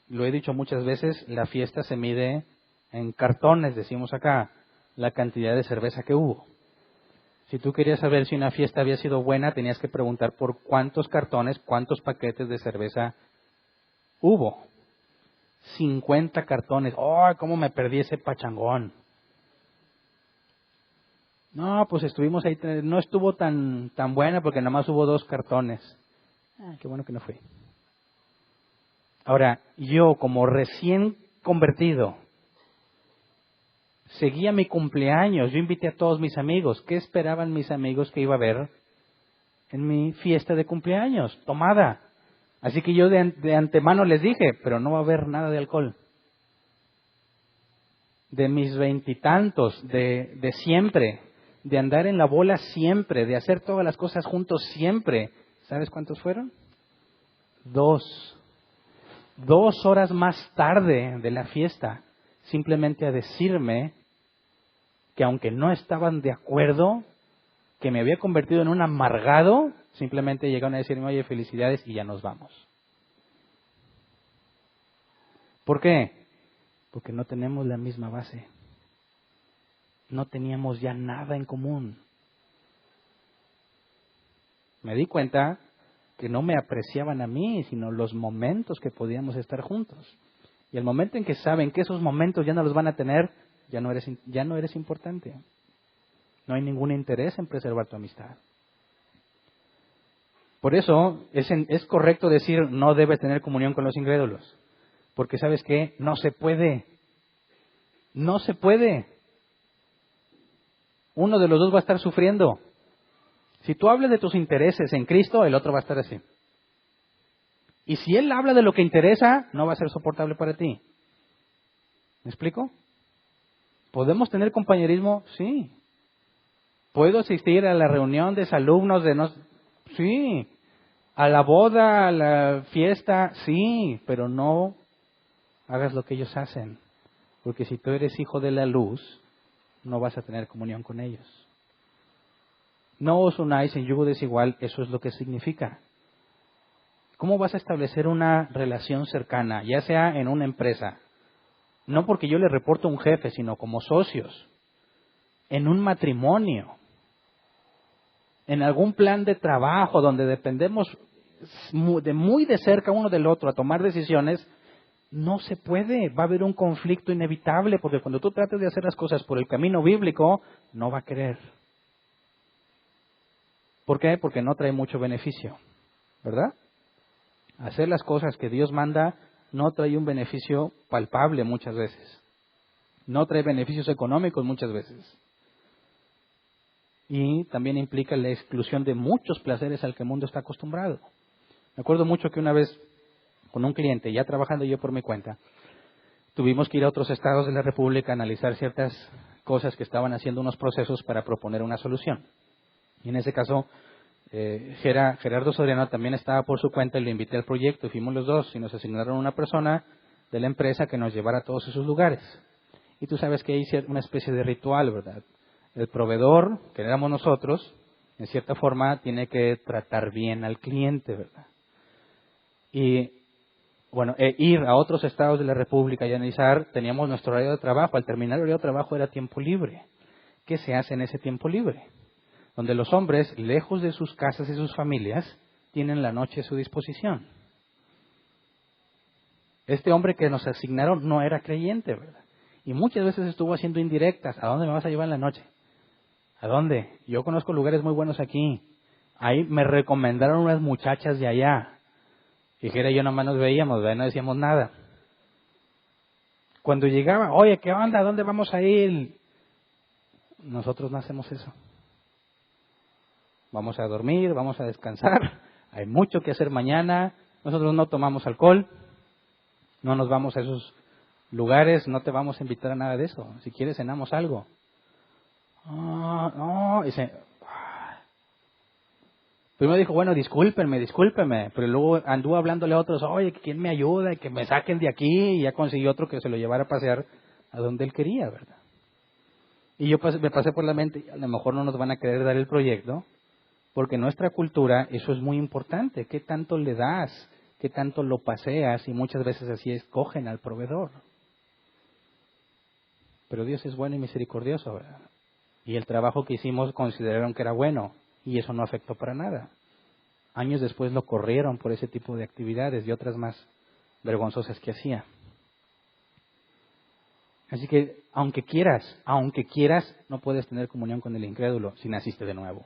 lo he dicho muchas veces, la fiesta se mide en cartones, decimos acá, la cantidad de cerveza que hubo. Si tú querías saber si una fiesta había sido buena, tenías que preguntar por cuántos cartones, cuántos paquetes de cerveza hubo. 50 cartones. ¡Oh, cómo me perdí ese pachangón! No, pues estuvimos ahí, no estuvo tan buena porque nada más hubo 2 cartones. Qué bueno que no fui. Ahora, yo como recién convertido, seguía mi cumpleaños, yo invité a todos mis amigos. ¿Qué esperaban mis amigos que iba a haber en mi fiesta de cumpleaños? Tomada. Así que yo de antemano les dije, pero no va a haber nada de alcohol. De mis 20 y tantos, de siempre, de andar en la bola siempre, de hacer todas las cosas juntos siempre. ¿Sabes cuántos fueron? 2. 2 horas más tarde de la fiesta, simplemente a decirme que aunque no estaban de acuerdo, que me había convertido en un amargado, simplemente llegaron a decirme, oye, felicidades y ya nos vamos. ¿Por qué? Porque no tenemos la misma base. No teníamos ya nada en común. Me di cuenta que no me apreciaban a mí, sino los momentos que podíamos estar juntos. Y el momento en que saben que esos momentos ya no los van a tener, ya no eres importante. No hay ningún interés en preservar tu amistad. Por eso es correcto decir no debes tener comunión con los incrédulos. Porque ¿sabes qué? No se puede. No se puede. Uno de los dos va a estar sufriendo. Si tú hablas de tus intereses en Cristo, el otro va a estar así. Y si él habla de lo que interesa, no va a ser soportable para ti. ¿Me explico? ¿Podemos tener compañerismo? Sí. ¿Puedo asistir a la reunión de exalumnos de no? Sí. ¿A la boda, a la fiesta? Sí. Pero no hagas lo que ellos hacen. Porque si tú eres hijo de la luz, no vas a tener comunión con ellos. No os unáis en yugo desigual, eso es lo que significa. ¿Cómo vas a establecer una relación cercana, ya sea en una empresa? No porque yo le reporto a un jefe, sino como socios. En un matrimonio. En algún plan de trabajo donde dependemos muy de cerca uno del otro a tomar decisiones. No se puede, va a haber un conflicto inevitable, porque cuando tú trates de hacer las cosas por el camino bíblico, no va a querer. ¿Por qué? Porque no trae mucho beneficio, ¿verdad? Hacer las cosas que Dios manda no trae un beneficio palpable muchas veces. No trae beneficios económicos muchas veces. Y también implica la exclusión de muchos placeres al que el mundo está acostumbrado. Me acuerdo mucho que una vez, con un cliente, ya trabajando yo por mi cuenta, tuvimos que ir a otros estados de la República a analizar ciertas cosas que estaban haciendo unos procesos para proponer una solución. Y en ese caso, Gerardo Soriano también estaba por su cuenta y le invité al proyecto y fuimos los dos y nos asignaron una persona de la empresa que nos llevara a todos esos lugares. Y tú sabes que hay una especie de ritual, ¿verdad? El proveedor, que éramos nosotros, en cierta forma tiene que tratar bien al cliente, ¿verdad? Y bueno, ir a otros estados de la República y analizar, teníamos nuestro horario de trabajo. Al terminar el horario de trabajo era tiempo libre. ¿Qué se hace en ese tiempo libre? Donde los hombres, lejos de sus casas y sus familias, tienen la noche a su disposición. Este hombre que nos asignaron no era creyente, ¿verdad? Y muchas veces estuvo haciendo indirectas. ¿A dónde me vas a llevar en la noche? ¿A dónde? Yo conozco lugares muy buenos aquí. Ahí me recomendaron unas muchachas de allá. Y Jera y yo nomás nos veíamos, ¿verdad? No decíamos nada. Cuando llegaba, oye, ¿qué onda? ¿A dónde vamos a ir? Nosotros no hacemos eso. vamos a dormir, vamos a descansar, hay mucho que hacer mañana, nosotros no tomamos alcohol, no nos vamos a esos lugares, no te vamos a invitar a nada de eso, si quieres cenamos algo. No, primero dijo, bueno, discúlpenme, pero luego anduvo hablándole a otros, oye, que quién me ayuda, que me saquen de aquí, y ya consiguió otro que se lo llevara a pasear a donde él quería, ¿verdad? Y yo me pasé por la mente, a lo mejor no nos van a querer dar el proyecto, porque en nuestra cultura eso es muy importante, ¿qué tanto le das? ¿Qué tanto lo paseas? Y muchas veces así escogen al proveedor. Pero Dios es bueno y misericordioso, ¿verdad? Y el trabajo que hicimos consideraron que era bueno, y eso no afectó para nada. Años después lo corrieron por ese tipo de actividades y otras más vergonzosas que hacía. Así que, aunque quieras, no puedes tener comunión con el incrédulo si naciste de nuevo.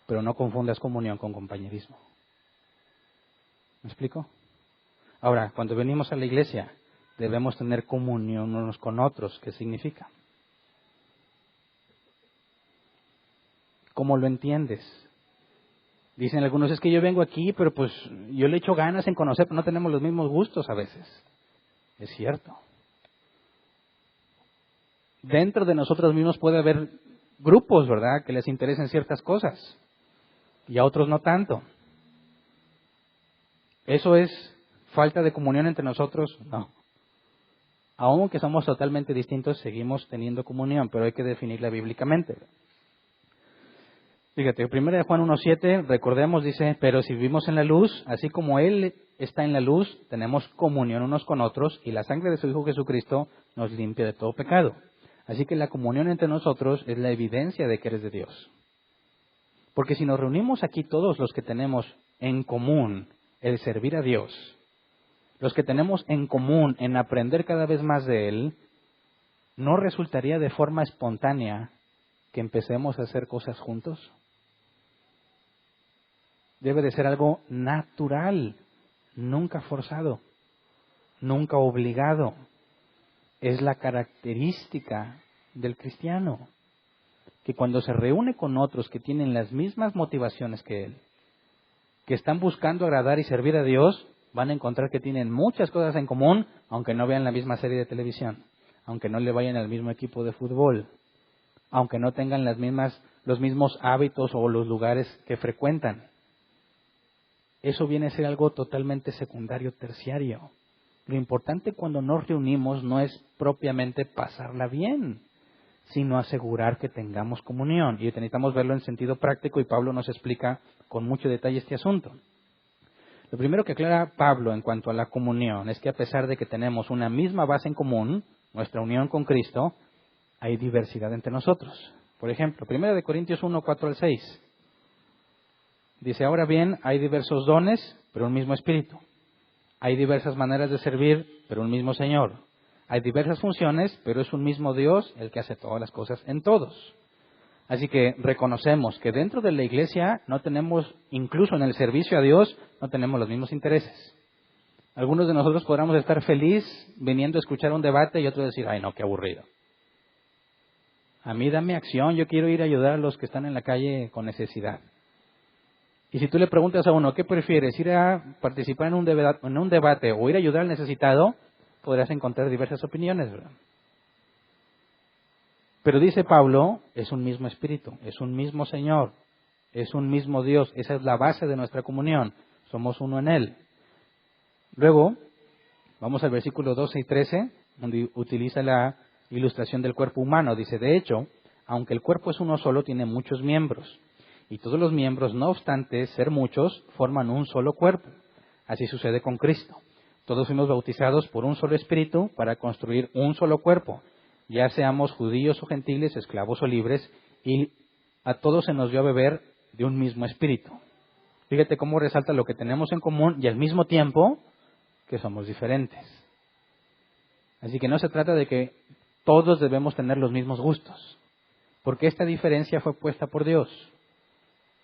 Pero no confundas comunión con compañerismo. ¿Me explico? Ahora, cuando venimos a la iglesia, debemos tener comunión unos con otros. ¿Qué significa? ¿Cómo lo entiendes? Dicen algunos, es que yo vengo aquí, pero pues yo le echo ganas en conocer, pero no tenemos los mismos gustos a veces. Es cierto. Dentro de nosotros mismos puede haber grupos, ¿verdad?, que les interesen ciertas cosas y a otros no tanto. ¿Eso es falta de comunión entre nosotros? No. Aunque somos totalmente distintos, seguimos teniendo comunión, pero hay que definirla bíblicamente. Fíjate, 1 Juan 1:7, recordemos, dice, pero si vivimos en la luz, así como Él está en la luz, tenemos comunión unos con otros, y la sangre de su Hijo Jesucristo nos limpia de todo pecado. Así que la comunión entre nosotros es la evidencia de que eres de Dios. Porque si nos reunimos aquí todos los que tenemos en común el servir a Dios, los que tenemos en común en aprender cada vez más de Él, ¿no resultaría de forma espontánea que empecemos a hacer cosas juntos? Debe de ser algo natural, nunca forzado, nunca obligado. Es la característica del cristiano, que cuando se reúne con otros que tienen las mismas motivaciones que él, que están buscando agradar y servir a Dios, van a encontrar que tienen muchas cosas en común, aunque no vean la misma serie de televisión, aunque no le vayan al mismo equipo de fútbol, aunque no tengan los mismos hábitos o los lugares que frecuentan. Eso viene a ser algo totalmente secundario, terciario. Lo importante cuando nos reunimos no es propiamente pasarla bien, sino asegurar que tengamos comunión. Y necesitamos verlo en sentido práctico, y Pablo nos explica con mucho detalle este asunto. Lo primero que aclara Pablo en cuanto a la comunión es que a pesar de que tenemos una misma base en común, nuestra unión con Cristo, hay diversidad entre nosotros. Por ejemplo, 1 Corintios 1, 4-6. Dice, ahora bien, hay diversos dones, pero un mismo Espíritu. Hay diversas maneras de servir, pero un mismo Señor. Hay diversas funciones, pero es un mismo Dios el que hace todas las cosas en todos. Así que reconocemos que dentro de la iglesia no tenemos, incluso en el servicio a Dios, no tenemos los mismos intereses. Algunos de nosotros podríamos estar feliz viniendo a escuchar un debate y otros decir, ay no, qué aburrido. A mí dame acción, yo quiero ir a ayudar a los que están en la calle con necesidad. Y si tú le preguntas a uno, ¿qué prefieres? ¿Ir a participar en un debate o ir a ayudar al necesitado? Podrás encontrar diversas opiniones, ¿verdad? Pero dice Pablo, es un mismo Espíritu, es un mismo Señor, es un mismo Dios. Esa es la base de nuestra comunión. Somos uno en Él. Luego, vamos al versículo 12 y 13, donde utiliza la ilustración del cuerpo humano. Dice, de hecho, aunque el cuerpo es uno solo, tiene muchos miembros. Y todos los miembros, no obstante ser muchos, forman un solo cuerpo. Así sucede con Cristo. Todos fuimos bautizados por un solo Espíritu para construir un solo cuerpo. Ya seamos judíos o gentiles, esclavos o libres, y a todos se nos dio a beber de un mismo Espíritu. Fíjate cómo resalta lo que tenemos en común y al mismo tiempo que somos diferentes. Así que no se trata de que todos debemos tener los mismos gustos, porque esta diferencia fue puesta por Dios.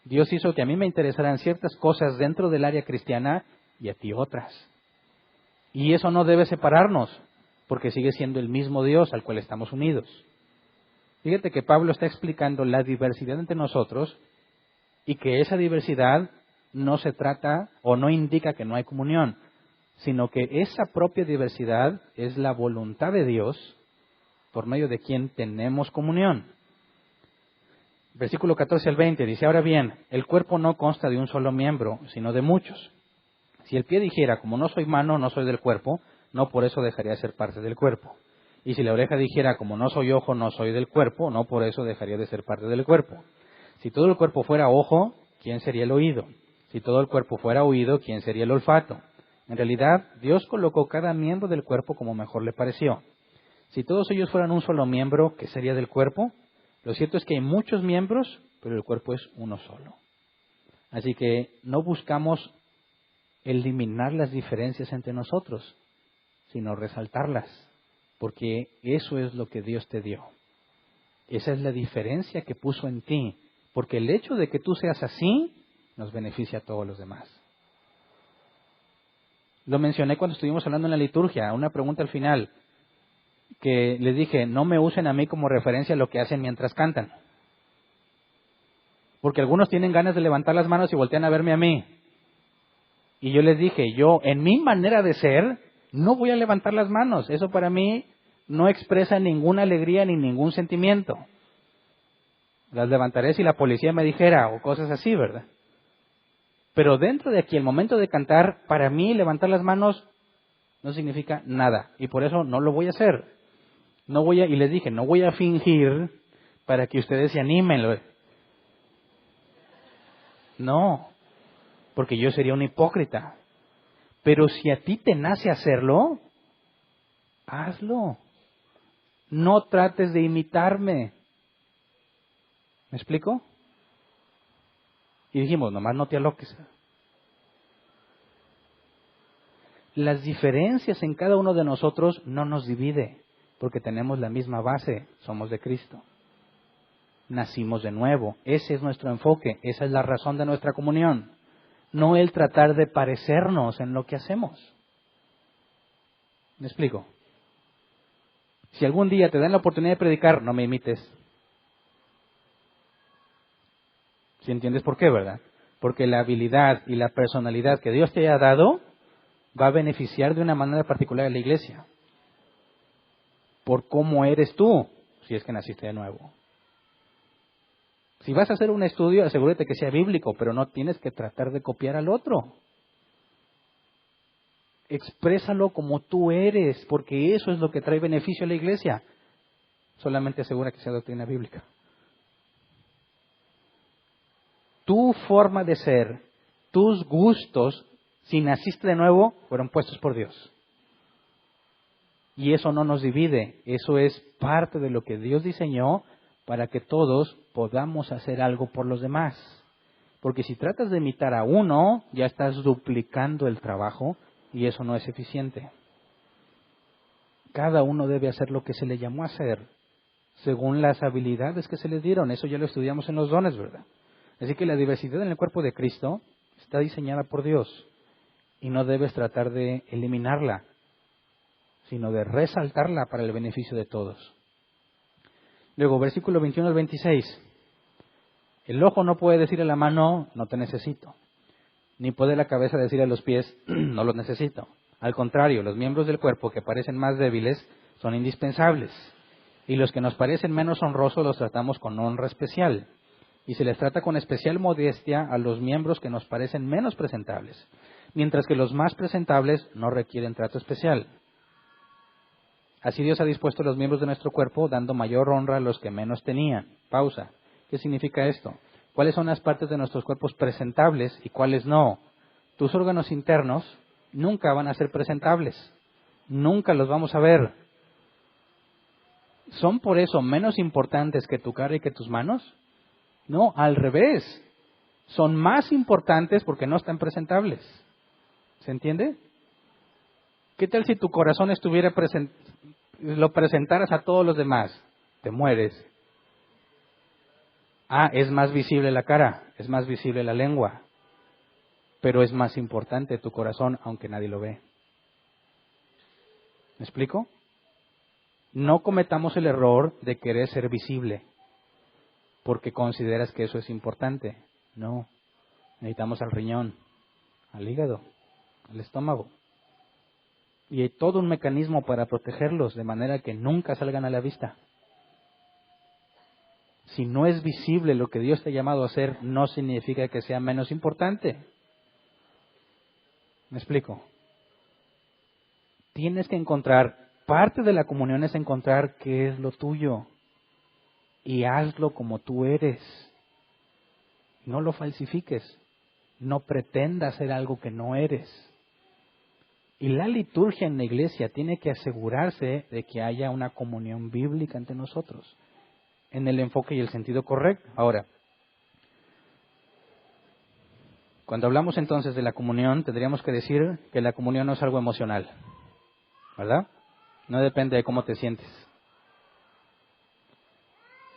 Dios hizo que a mí me interesaran ciertas cosas dentro del área cristiana y a ti otras. Y eso no debe separarnos, porque sigue siendo el mismo Dios al cual estamos unidos. Fíjate que Pablo está explicando la diversidad entre nosotros Y que esa diversidad no se trata o no indica que no hay comunión, sino que esa propia diversidad es la voluntad de Dios por medio de quien tenemos comunión. Versículo 14 al 20 dice, ahora bien, el cuerpo no consta de un solo miembro, sino de muchos. Si el pie dijera, como no soy mano, no soy del cuerpo, no por eso dejaría de ser parte del cuerpo. Y si la oreja dijera, como no soy ojo, no soy del cuerpo, no por eso dejaría de ser parte del cuerpo. Si todo el cuerpo fuera ojo, ¿quién sería el oído? Si todo el cuerpo fuera oído, ¿quién sería el olfato? En realidad, Dios colocó cada miembro del cuerpo como mejor le pareció. Si todos ellos fueran un solo miembro, ¿qué sería del cuerpo? Lo cierto es que hay muchos miembros, pero el cuerpo es uno solo. Así que no buscamos eliminar las diferencias entre nosotros, sino resaltarlas, porque eso es lo que Dios te dio. Esa es la diferencia que puso en ti, porque el hecho de que tú seas así nos beneficia a todos los demás. Lo mencioné cuando estuvimos hablando en la liturgia, una pregunta al final, que les dije, no me usen a mí como referencia a lo que hacen mientras cantan. Porque algunos tienen ganas de levantar las manos y voltean a verme a mí. Y yo les dije, yo en mi manera de ser, no voy a levantar las manos. Eso para mí no expresa ninguna alegría ni ningún sentimiento. Las levantaré si la policía me dijera o cosas así, ¿verdad? Pero dentro de aquí, el momento de cantar, para mí levantar las manos no significa nada. Y por eso no lo voy a hacer. Y les dije, no voy a fingir para que ustedes se animen. No, porque yo sería un hipócrita. Pero si a ti te nace hacerlo, hazlo. No trates de imitarme. ¿Me explico? Y dijimos, nomás no te aloques. Las diferencias en cada uno de nosotros no nos divide, porque tenemos la misma base, somos de Cristo. Nacimos de nuevo, ese es nuestro enfoque, esa es la razón de nuestra comunión. No el tratar de parecernos en lo que hacemos. ¿Me explico? Si algún día te dan la oportunidad de predicar, no me imites. ¿Sí entiendes por qué, verdad? Porque la habilidad y la personalidad que Dios te haya dado va a beneficiar de una manera particular a la iglesia. Por cómo eres tú, si es que naciste de nuevo. Si vas a hacer un estudio, asegúrate que sea bíblico, pero no tienes que tratar de copiar al otro. Exprésalo como tú eres, porque eso es lo que trae beneficio a la iglesia. Solamente asegura que sea doctrina bíblica. Tu forma de ser, tus gustos, si naciste de nuevo, fueron puestos por Dios. Y eso no nos divide, eso es parte de lo que Dios diseñó para que todos podamos hacer algo por los demás. Porque si tratas de imitar a uno, ya estás duplicando el trabajo y eso no es eficiente. Cada uno debe hacer lo que se le llamó a hacer, según las habilidades que se le dieron. Eso ya lo estudiamos en los dones, ¿verdad? Así que la diversidad en el cuerpo de Cristo está diseñada por Dios y no debes tratar de eliminarla, sino de resaltarla para el beneficio de todos. Luego, versículo 21 al 26. El ojo no puede decir a la mano, no te necesito. Ni puede la cabeza decir a los pies, no los necesito. Al contrario, los miembros del cuerpo que parecen más débiles son indispensables. Y los que nos parecen menos honrosos los tratamos con honra especial. Y se les trata con especial modestia a los miembros que nos parecen menos presentables. Mientras que los más presentables no requieren trato especial. Así Dios ha dispuesto los miembros de nuestro cuerpo, dando mayor honra a los que menos tenían. Pausa. ¿Qué significa esto? ¿Cuáles son las partes de nuestros cuerpos presentables y cuáles no? Tus órganos internos nunca van a ser presentables. Nunca los vamos a ver. ¿Son por eso menos importantes que tu cara y que tus manos? No, al revés. Son más importantes porque no están presentables. ¿Se entiende? ¿Qué tal si tu corazón estuviera lo presentaras a todos los demás? Te mueres. Es más visible la cara, es más visible la lengua, pero es más importante tu corazón, aunque nadie lo ve. ¿Me explico? No cometamos el error de querer ser visible, porque consideras que eso es importante. No, necesitamos al riñón, al hígado, al estómago. Y hay todo un mecanismo para protegerlos de manera que nunca salgan a la vista. Si no es visible lo que Dios te ha llamado a hacer, no significa que sea menos importante. ¿Me explico? Tienes que encontrar, parte de la comunión es encontrar qué es lo tuyo y hazlo como tú eres. No lo falsifiques, no pretendas ser algo que no eres. Y la liturgia en la iglesia tiene que asegurarse de que haya una comunión bíblica entre nosotros, en el enfoque y el sentido correcto. Ahora, cuando hablamos entonces de la comunión, tendríamos que decir que la comunión no es algo emocional, ¿verdad? No depende de cómo te sientes.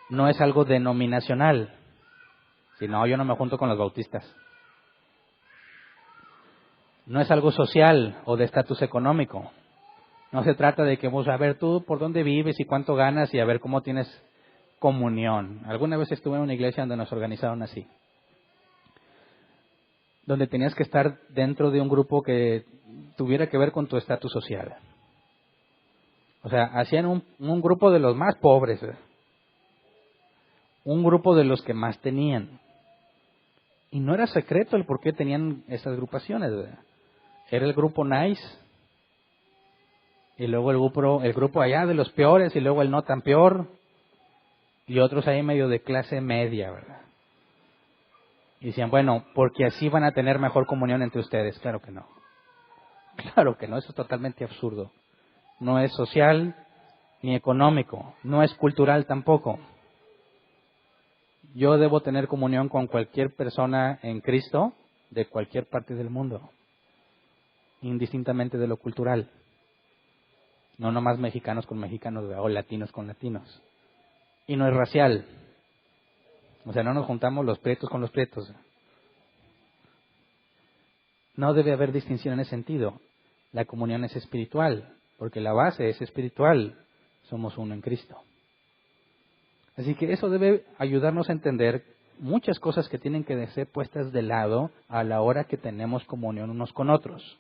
No es algo denominacional. Si no, yo no me junto con los bautistas. No es algo social o de estatus económico. No se trata de que vamos a ver tú por dónde vives y cuánto ganas y a ver cómo tienes comunión. Alguna vez estuve en una iglesia donde nos organizaron así, donde tenías que estar dentro de un grupo que tuviera que ver con tu estatus social. O sea, hacían un grupo de los más pobres, un grupo de los que más tenían. Y no era secreto el por qué tenían esas agrupaciones, ¿verdad? Era el grupo nice, y luego el grupo allá de los peores, y luego el no tan peor, y otros ahí medio de clase media, ¿verdad? Y decían, bueno, porque así van a tener mejor comunión entre ustedes. Claro que no. Claro que no, eso es totalmente absurdo. No es social ni económico, no es cultural tampoco. Yo debo tener comunión con cualquier persona en Cristo de cualquier parte del mundo, indistintamente de lo cultural. No nomás mexicanos con mexicanos o latinos con latinos. Y no es racial. O sea, no nos juntamos los prietos con los prietos. No debe haber distinción en ese sentido. La comunión es espiritual, porque la base es espiritual. Somos uno en Cristo. Así que eso debe ayudarnos a entender muchas cosas que tienen que ser puestas de lado a la hora que tenemos comunión unos con otros.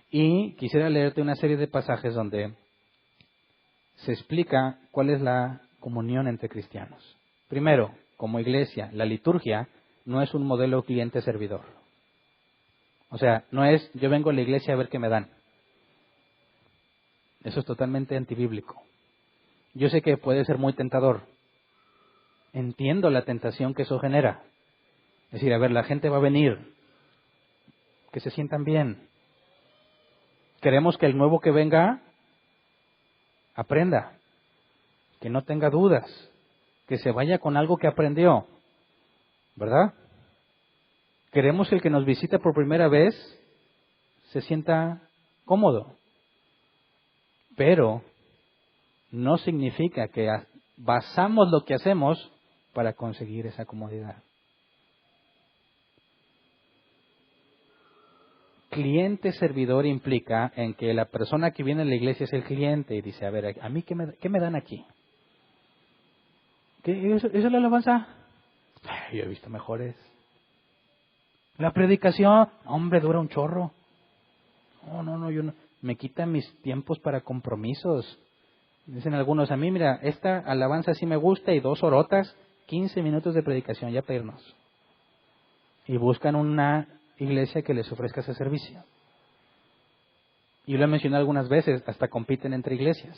Y quisiera leerte una serie de pasajes donde se explica cuál es la comunión entre cristianos. Primero, como iglesia, la liturgia no es un modelo cliente-servidor. O sea, no es yo vengo a la iglesia a ver qué me dan. Eso es totalmente antibíblico. Yo sé que puede ser muy tentador. Entiendo la tentación que eso genera. Es decir, a ver, la gente va a venir, que se sientan bien. Queremos que el nuevo que venga aprenda, que no tenga dudas, que se vaya con algo que aprendió, ¿verdad? Queremos que el que nos visite por primera vez se sienta cómodo, pero no significa que basamos lo que hacemos para conseguir esa comodidad. Cliente-servidor implica en que la persona que viene a la iglesia es el cliente y dice, a ver, ¿a mí qué me dan aquí? ¿Qué, eso es la alabanza? Yo he visto mejores. La predicación, hombre, dura un chorro. No, yo no. Me quita mis tiempos para compromisos. Dicen algunos, a mí, mira, esta alabanza sí me gusta y 2 horotas, 15 minutos de predicación, ya para irnos. Y buscan una iglesia que les ofrezca ese servicio. Y lo he mencionado algunas veces, hasta compiten entre iglesias.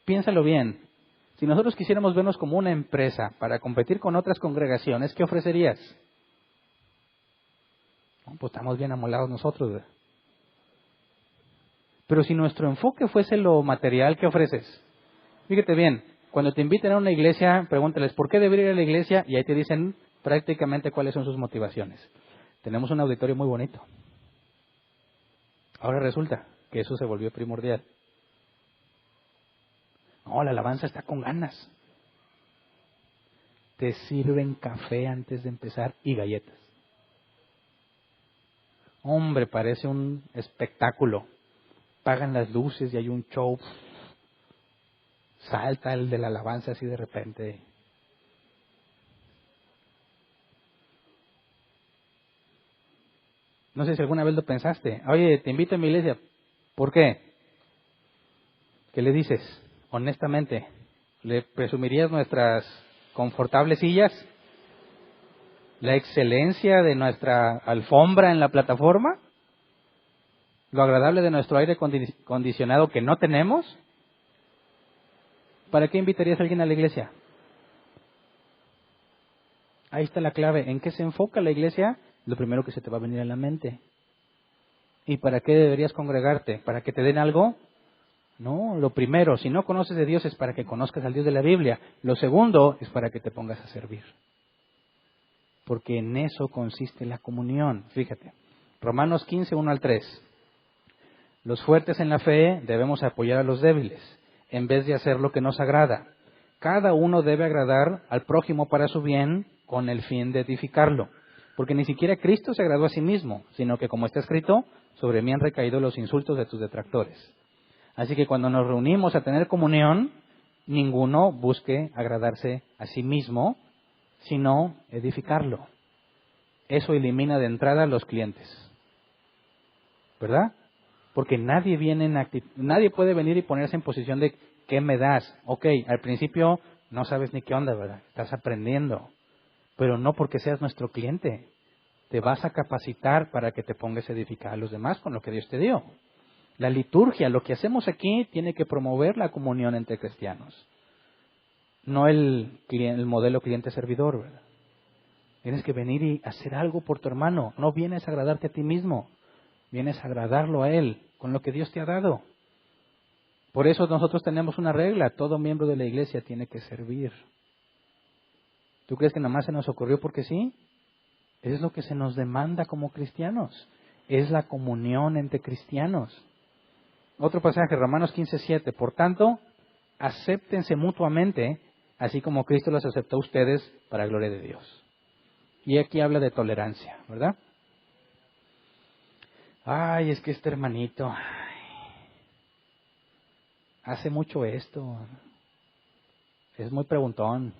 Piénsalo bien. Si nosotros quisiéramos vernos como una empresa para competir con otras congregaciones, ¿qué ofrecerías? Pues estamos bien amolados nosotros, ¿verdad? Pero si nuestro enfoque fuese lo material, ¿qué ofreces? Fíjate bien, cuando te inviten a una iglesia, pregúntales, ¿por qué debería ir a la iglesia? Y ahí te dicen prácticamente cuáles son sus motivaciones. Tenemos un auditorio muy bonito. Ahora resulta que eso se volvió primordial. No, la alabanza está con ganas. Te sirven café antes de empezar y galletas. Hombre, parece un espectáculo. Pagan las luces y hay un show. Salta el de la alabanza así de repente. No sé si alguna vez lo pensaste. Oye, te invito a mi iglesia. ¿Por qué? ¿Qué le dices? Honestamente, ¿le presumirías nuestras confortables sillas? ¿La excelencia de nuestra alfombra en la plataforma? ¿Lo agradable de nuestro aire acondicionado que no tenemos? ¿Para qué invitarías a alguien a la iglesia? Ahí está la clave. ¿En qué se enfoca la iglesia? Lo primero que se te va a venir a la mente. ¿Y para qué deberías congregarte? ¿Para que te den algo? No, lo primero, si no conoces de Dios es para que conozcas al Dios de la Biblia. Lo segundo es para que te pongas a servir. Porque en eso consiste la comunión. Fíjate, Romanos 15, 1 al 3. Los fuertes en la fe debemos apoyar a los débiles, en vez de hacer lo que nos agrada. Cada uno debe agradar al prójimo para su bien, con el fin de edificarlo. Porque ni siquiera Cristo se agradó a sí mismo, sino que, como está escrito, sobre mí han recaído los insultos de tus detractores. Así que cuando nos reunimos a tener comunión, ninguno busque agradarse a sí mismo, sino edificarlo. Eso elimina de entrada a los clientes. ¿Verdad? Porque nadie puede venir y ponerse en posición de ¿qué me das? Ok, al principio no sabes ni qué onda, ¿verdad? Estás aprendiendo. Pero no porque seas nuestro cliente. Te vas a capacitar para que te pongas a edificar a los demás con lo que Dios te dio. La liturgia, lo que hacemos aquí, tiene que promover la comunión entre cristianos. No el modelo cliente-servidor, ¿verdad? Tienes que venir y hacer algo por tu hermano. No vienes a agradarte a ti mismo. Vienes a agradarlo a Él con lo que Dios te ha dado. Por eso nosotros tenemos una regla. Todo miembro de la iglesia tiene que servir. ¿Tú crees que nada más se nos ocurrió porque sí? Es lo que se nos demanda como cristianos. Es la comunión entre cristianos. Otro pasaje, Romanos 15:7. Por tanto, acéptense mutuamente, así como Cristo los aceptó a ustedes para gloria de Dios. Y aquí habla de tolerancia, ¿verdad? Ay, es que este hermanito hace mucho esto. Es muy preguntón.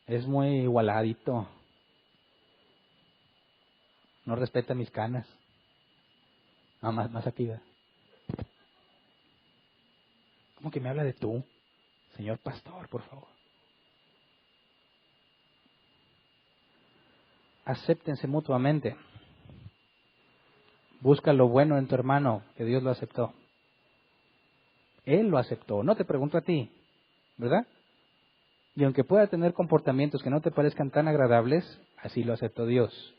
Es muy igualadito. No respeta mis canas. No, más aquí. ¿Verdad? ¿Cómo que me habla de tú? Señor pastor, por favor. Acéptense mutuamente. Busca lo bueno en tu hermano, que Dios lo aceptó. Él lo aceptó, no te pregunto a ti, ¿verdad? Y aunque pueda tener comportamientos que no te parezcan tan agradables, así lo aceptó Dios.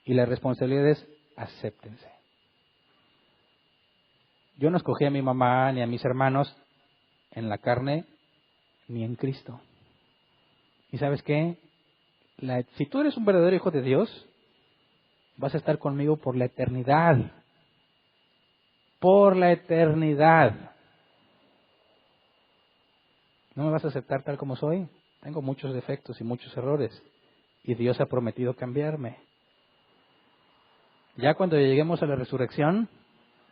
Y la responsabilidad es, acéptense. Yo no escogí a mi mamá ni a mis hermanos en la carne ni en Cristo. ¿Y sabes qué? Si tú eres un verdadero hijo de Dios, vas a estar conmigo por la eternidad. Por la eternidad. ¿No me vas a aceptar tal como soy? Tengo muchos defectos y muchos errores. Y Dios ha prometido cambiarme. Ya cuando lleguemos a la resurrección,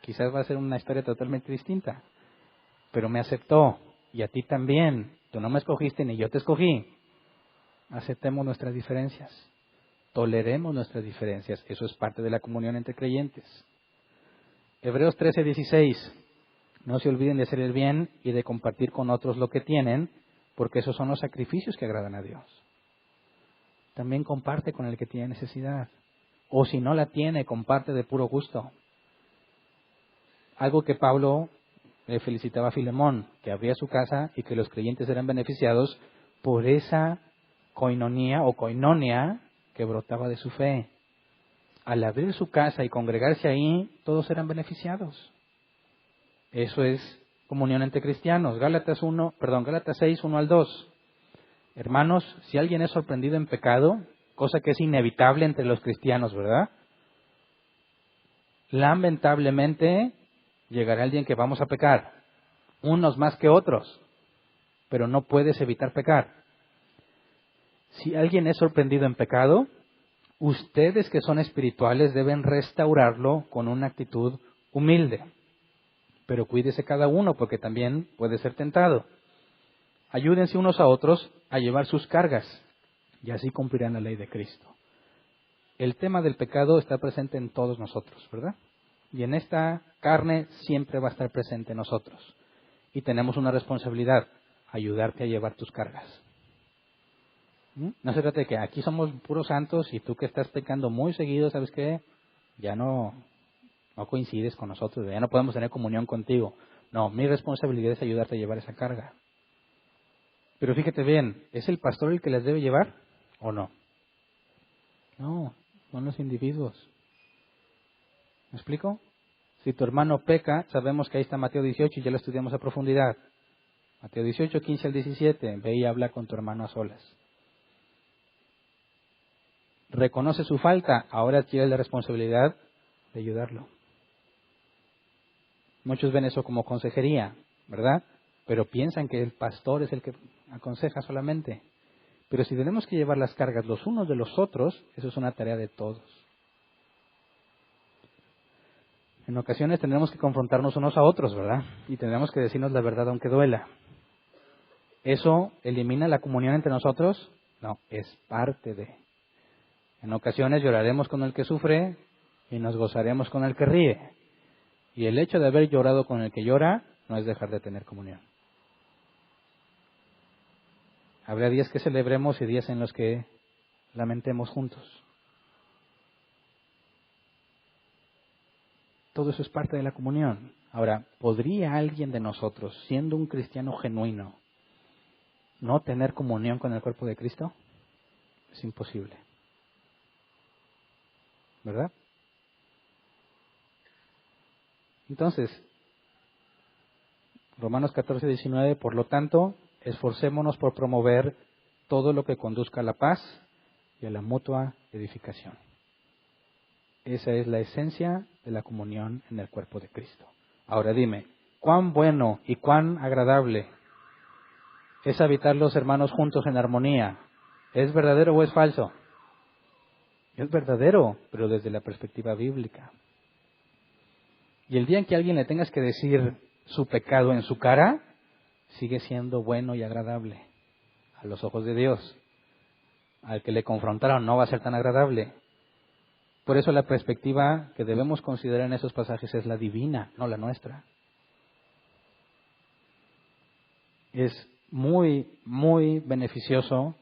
quizás va a ser una historia totalmente distinta. Pero me aceptó. Y a ti también. Tú no me escogiste ni yo te escogí. Aceptemos nuestras diferencias. Toleremos nuestras diferencias. Eso es parte de la comunión entre creyentes. Hebreos 13:16. No se olviden de hacer el bien y de compartir con otros lo que tienen, porque esos son los sacrificios que agradan a Dios. También comparte con el que tiene necesidad. O si no la tiene, comparte de puro gusto. Algo que Pablo le felicitaba a Filemón, que abría su casa y que los creyentes eran beneficiados por esa coinonía o coinonia que brotaba de su fe. Al abrir su casa y congregarse ahí, todos eran beneficiados. Eso es comunión entre cristianos. Gálatas 6, 1 al 2. Hermanos, si alguien es sorprendido en pecado, cosa que es inevitable entre los cristianos, ¿verdad? Lamentablemente, llegará el día en que vamos a pecar. Unos más que otros. Pero no puedes evitar pecar. Si alguien es sorprendido en pecado, ustedes que son espirituales deben restaurarlo con una actitud humilde. Pero cuídese cada uno porque también puede ser tentado. Ayúdense unos a otros a llevar sus cargas y así cumplirán la ley de Cristo. el tema del pecado está presente en todos nosotros, ¿verdad? Y en esta carne siempre va a estar presente en nosotros. Y tenemos una responsabilidad, ayudarte a llevar tus cargas. No se trata de que aquí somos puros santos y tú que estás pecando muy seguido, ¿sabes qué? Ya no coincides con nosotros, ya no podemos tener comunión contigo. No, mi responsabilidad es ayudarte a llevar esa carga. Pero fíjate bien, ¿es el pastor el que las debe llevar o no? No, son los individuos. ¿Me explico? Si tu hermano peca, sabemos que ahí está Mateo 18 y ya lo estudiamos a profundidad. Mateo 18, 15 al 17, ve y habla con tu hermano a solas. Reconoce su falta, ahora adquiere la responsabilidad de ayudarlo. Muchos ven eso como consejería, ¿verdad? Pero piensan que el pastor es el que aconseja solamente. Pero si tenemos que llevar las cargas los unos de los otros, eso es una tarea de todos. En ocasiones tendremos que confrontarnos unos a otros, ¿verdad? Y tendremos que decirnos la verdad aunque duela. ¿Eso elimina la comunión entre nosotros? No, es parte de. En ocasiones lloraremos con el que sufre y nos gozaremos con el que ríe. Y el hecho de haber llorado con el que llora no es dejar de tener comunión. Habrá días que celebremos y días en los que lamentemos juntos. Todo eso es parte de la comunión. Ahora, ¿podría alguien de nosotros, siendo un cristiano genuino, no tener comunión con el cuerpo de Cristo? Es imposible. ¿Verdad? Entonces, Romanos 14, 19, por lo tanto, esforcémonos por promover todo lo que conduzca a la paz y a la mutua edificación. Esa es la esencia de la comunión en el cuerpo de Cristo. Ahora dime, ¿cuán bueno y cuán agradable es habitar los hermanos juntos en armonía? ¿Es verdadero o es falso? Es verdadero, pero desde la perspectiva bíblica. Y el día en que a alguien le tengas que decir su pecado en su cara, sigue siendo bueno y agradable a los ojos de Dios. Al que le confrontaron no va a ser tan agradable. Por eso la perspectiva que debemos considerar en esos pasajes es la divina, no la nuestra. Es muy, muy beneficioso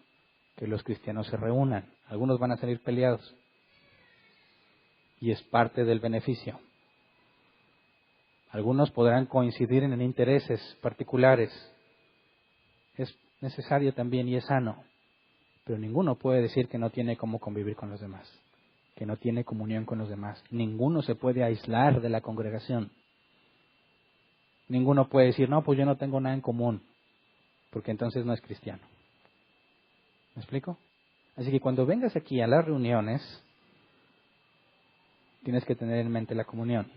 que los cristianos se reúnan. Algunos van a salir peleados. Y es parte del beneficio. Algunos podrán coincidir en intereses particulares. Es necesario también y es sano. Pero ninguno puede decir que no tiene cómo convivir con los demás, que no tiene comunión con los demás. Ninguno se puede aislar de la congregación. Ninguno puede decir, no, pues yo no tengo nada en común, porque entonces no es cristiano. ¿Me explico? Así que cuando vengas aquí a las reuniones, tienes que tener en mente la comunión.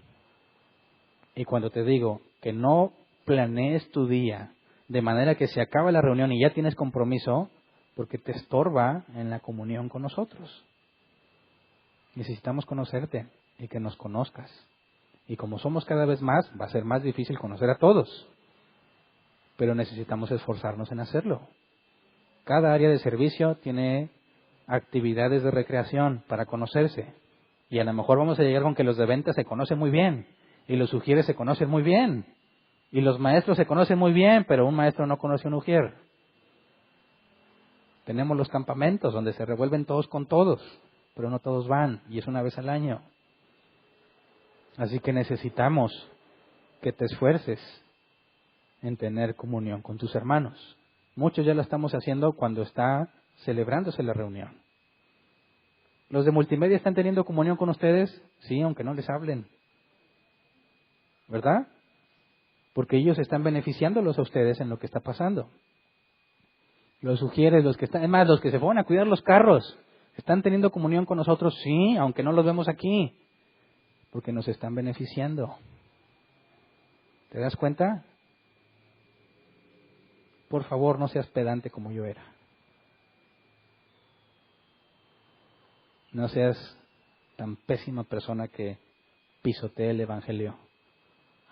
Y cuando te digo que no planees tu día de manera que se acaba la reunión y ya tienes compromiso, porque te estorba en la comunión con nosotros. Necesitamos conocerte y que nos conozcas. Y como somos cada vez más, va a ser más difícil conocer a todos. Pero necesitamos esforzarnos en hacerlo. Cada área de servicio tiene actividades de recreación para conocerse. Y a lo mejor vamos a llegar con que los de ventas se conocen muy bien. Y los ujieres se conocen muy bien. Y los maestros se conocen muy bien, pero un maestro no conoce a un ujier. Tenemos los campamentos donde se revuelven todos con todos, pero no todos van, y es una vez al año. Así que necesitamos que te esfuerces en tener comunión con tus hermanos. Muchos ya lo estamos haciendo cuando está celebrándose la reunión. ¿Los de multimedia están teniendo comunión con ustedes? Sí, aunque no les hablen. ¿Verdad? Porque ellos están beneficiándolos a ustedes en lo que está pasando. Los sugieres, los que están, es más, los que se fueron a cuidar los carros, ¿están teniendo comunión con nosotros? Sí, aunque no los vemos aquí, porque nos están beneficiando. ¿Te das cuenta? Por favor, no seas pedante como yo era. No seas tan pésima persona que pisotee el Evangelio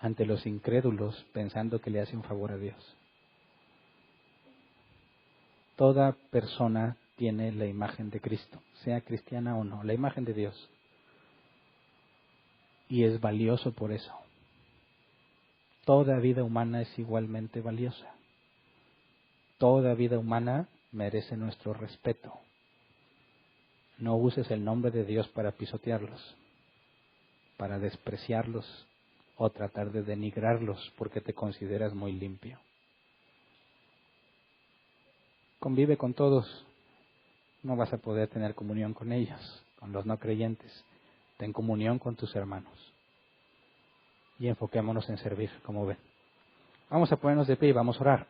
ante los incrédulos pensando que le hace un favor a Dios. Toda persona tiene la imagen de Cristo, sea cristiana o no, la imagen de Dios. Y es valioso por eso. Toda vida humana es igualmente valiosa. Toda vida humana merece nuestro respeto. No uses el nombre de Dios para pisotearlos, para despreciarlos o tratar de denigrarlos porque te consideras muy limpio. Convive con todos. No vas a poder tener comunión con ellos, con los no creyentes. Ten comunión con tus hermanos. Y enfoquémonos en servir, como ven. Vamos a ponernos de pie y vamos a orar.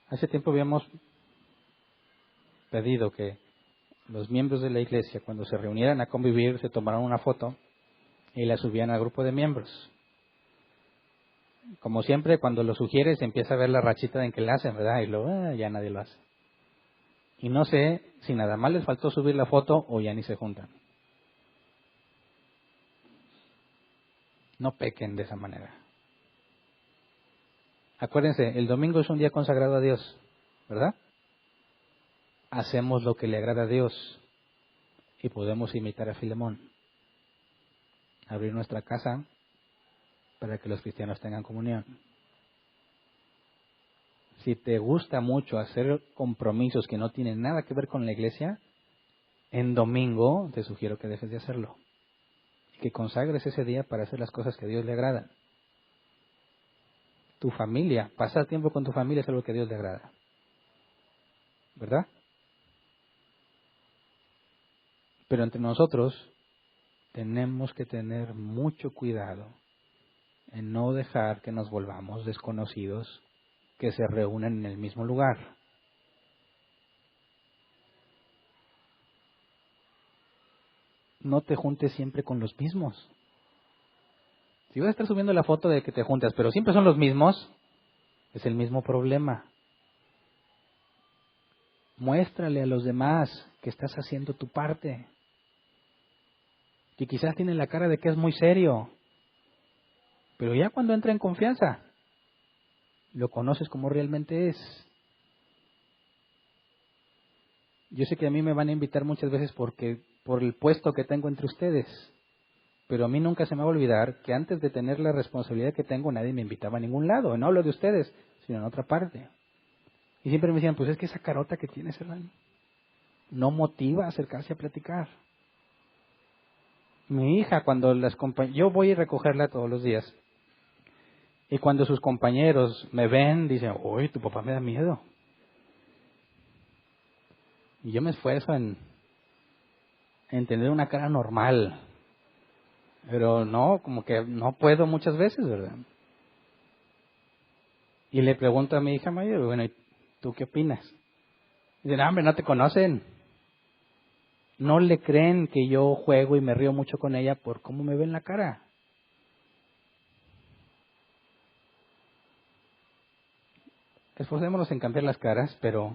Hace tiempo habíamos pedido que los miembros de la iglesia, cuando se reunieran a convivir, se tomaran una foto y la subían al grupo de miembros. Como siempre, cuando lo sugieres, empieza a ver la rachita en que la hacen, ¿verdad? Y luego ya nadie lo hace. Y no sé si nada más les faltó subir la foto o ya ni se juntan. No pequen de esa manera. Acuérdense, el domingo es un día consagrado a Dios, ¿verdad? Hacemos lo que le agrada a Dios y podemos imitar a Filemón. Abrir nuestra casa para que los cristianos tengan comunión. Si te gusta mucho hacer compromisos que no tienen nada que ver con la iglesia, en domingo te sugiero que dejes de hacerlo. Y que consagres ese día para hacer las cosas que a Dios le agradan. Tu familia, pasar tiempo con tu familia es algo que a Dios le agrada. ¿Verdad? Pero entre nosotros tenemos que tener mucho cuidado en no dejar que nos volvamos desconocidos que se reúnen en el mismo lugar. No te juntes siempre con los mismos. Si vas a estar subiendo la foto de que te juntas, pero siempre son los mismos, es el mismo problema. Muéstrale a los demás que estás haciendo tu parte. Que quizás tiene la cara de que es muy serio, pero ya cuando entra en confianza, lo conoces como realmente es. Yo sé que a mí me van a invitar muchas veces porque por el puesto que tengo entre ustedes, pero a mí nunca se me va a olvidar que antes de tener la responsabilidad que tengo, nadie me invitaba a ningún lado. No hablo de ustedes, sino en otra parte. Y siempre me decían, pues es que esa carota que tienes, hermano, no motiva a acercarse a platicar. Mi hija, cuando yo voy a recogerla todos los días, y cuando sus compañeros me ven, dicen, uy, tu papá me da miedo. Y yo me esfuerzo en tener una cara normal, pero no, como que no puedo muchas veces, ¿verdad? Y le pregunto a mi hija mayor, bueno, ¿y tú qué opinas? Dicen, hombre, no te conocen. No le creen que yo juego y me río mucho con ella por cómo me ve en la cara. Esforcémonos en cambiar las caras, pero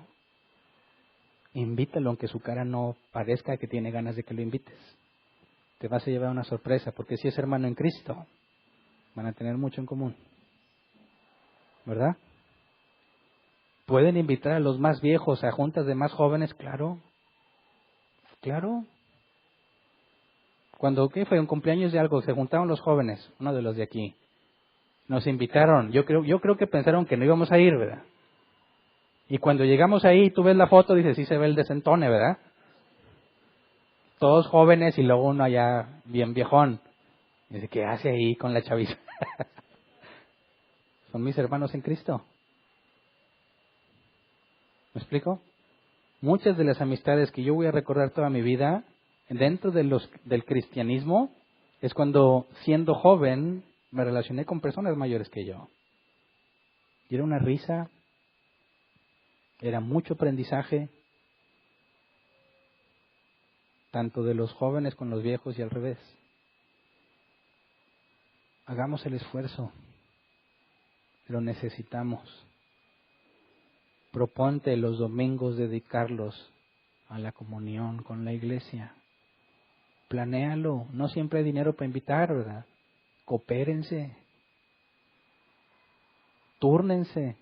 invítalo aunque su cara no parezca que tiene ganas de que lo invites. Te vas a llevar una sorpresa, porque si es hermano en Cristo, van a tener mucho en común. ¿Verdad? ¿Pueden invitar a los más viejos a juntas de más jóvenes? Claro. Claro. Cuando, ¿qué fue? Un cumpleaños de algo, se juntaron los jóvenes, uno de los de aquí. Nos invitaron. Yo creo que pensaron que no íbamos a ir, ¿verdad? Y cuando llegamos ahí, tú ves la foto, dices, sí se ve el desentone, ¿verdad? Todos jóvenes y luego uno allá bien viejón. Dice, ¿qué hace ahí con la chaviza? Son mis hermanos en Cristo. ¿Me explico? Muchas de las amistades que yo voy a recordar toda mi vida, dentro del cristianismo, es cuando, siendo joven, me relacioné con personas mayores que yo. Y era una risa, era mucho aprendizaje, tanto de los jóvenes con los viejos y al revés. Hagamos el esfuerzo, lo necesitamos. Proponte los domingos dedicarlos a la comunión con la iglesia. Planéalo. No siempre hay dinero para invitar, ¿verdad? Coopérense. Túrnense.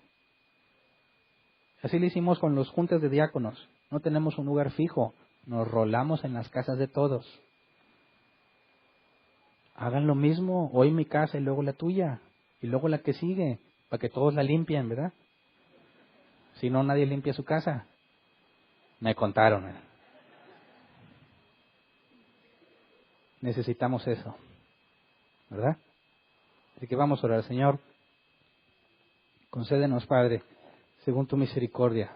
Así lo hicimos con los juntas de diáconos. No tenemos un lugar fijo. Nos rolamos en las casas de todos. Hagan lo mismo. Hoy mi casa y luego la tuya. Y luego la que sigue. Para que todos la limpien, ¿verdad? Si no, nadie limpia su casa. Me contaron. Necesitamos eso. ¿Verdad? Así que vamos a orar. Señor, concédenos, Padre, según tu misericordia,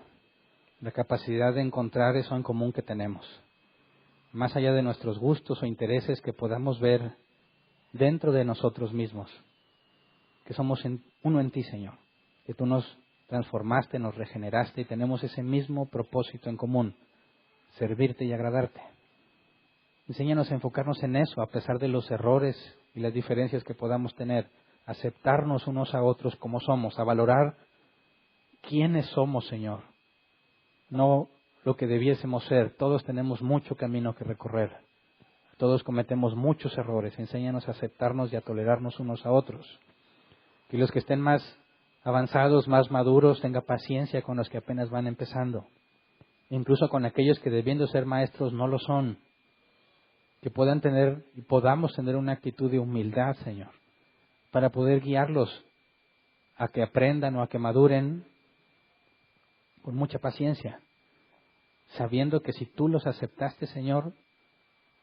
la capacidad de encontrar eso en común que tenemos. Más allá de nuestros gustos o intereses, que podamos ver dentro de nosotros mismos que somos uno en ti, Señor. Que tú nos transformaste, nos regeneraste y tenemos ese mismo propósito en común, servirte y agradarte. Enséñanos a enfocarnos en eso, a pesar de los errores y las diferencias que podamos tener, aceptarnos unos a otros como somos, a valorar quiénes somos, Señor, no lo que debiésemos ser. Todos tenemos mucho camino que recorrer, todos cometemos muchos errores. Enséñanos a aceptarnos y a tolerarnos unos a otros. Que los que estén más avanzados, más maduros, tengan paciencia con los que apenas van empezando, incluso con aquellos que debiendo ser maestros no lo son. Que puedan tener y podamos tener una actitud de humildad, Señor, para poder guiarlos a que aprendan o a que maduren con mucha paciencia, sabiendo que si tú los aceptaste, Señor,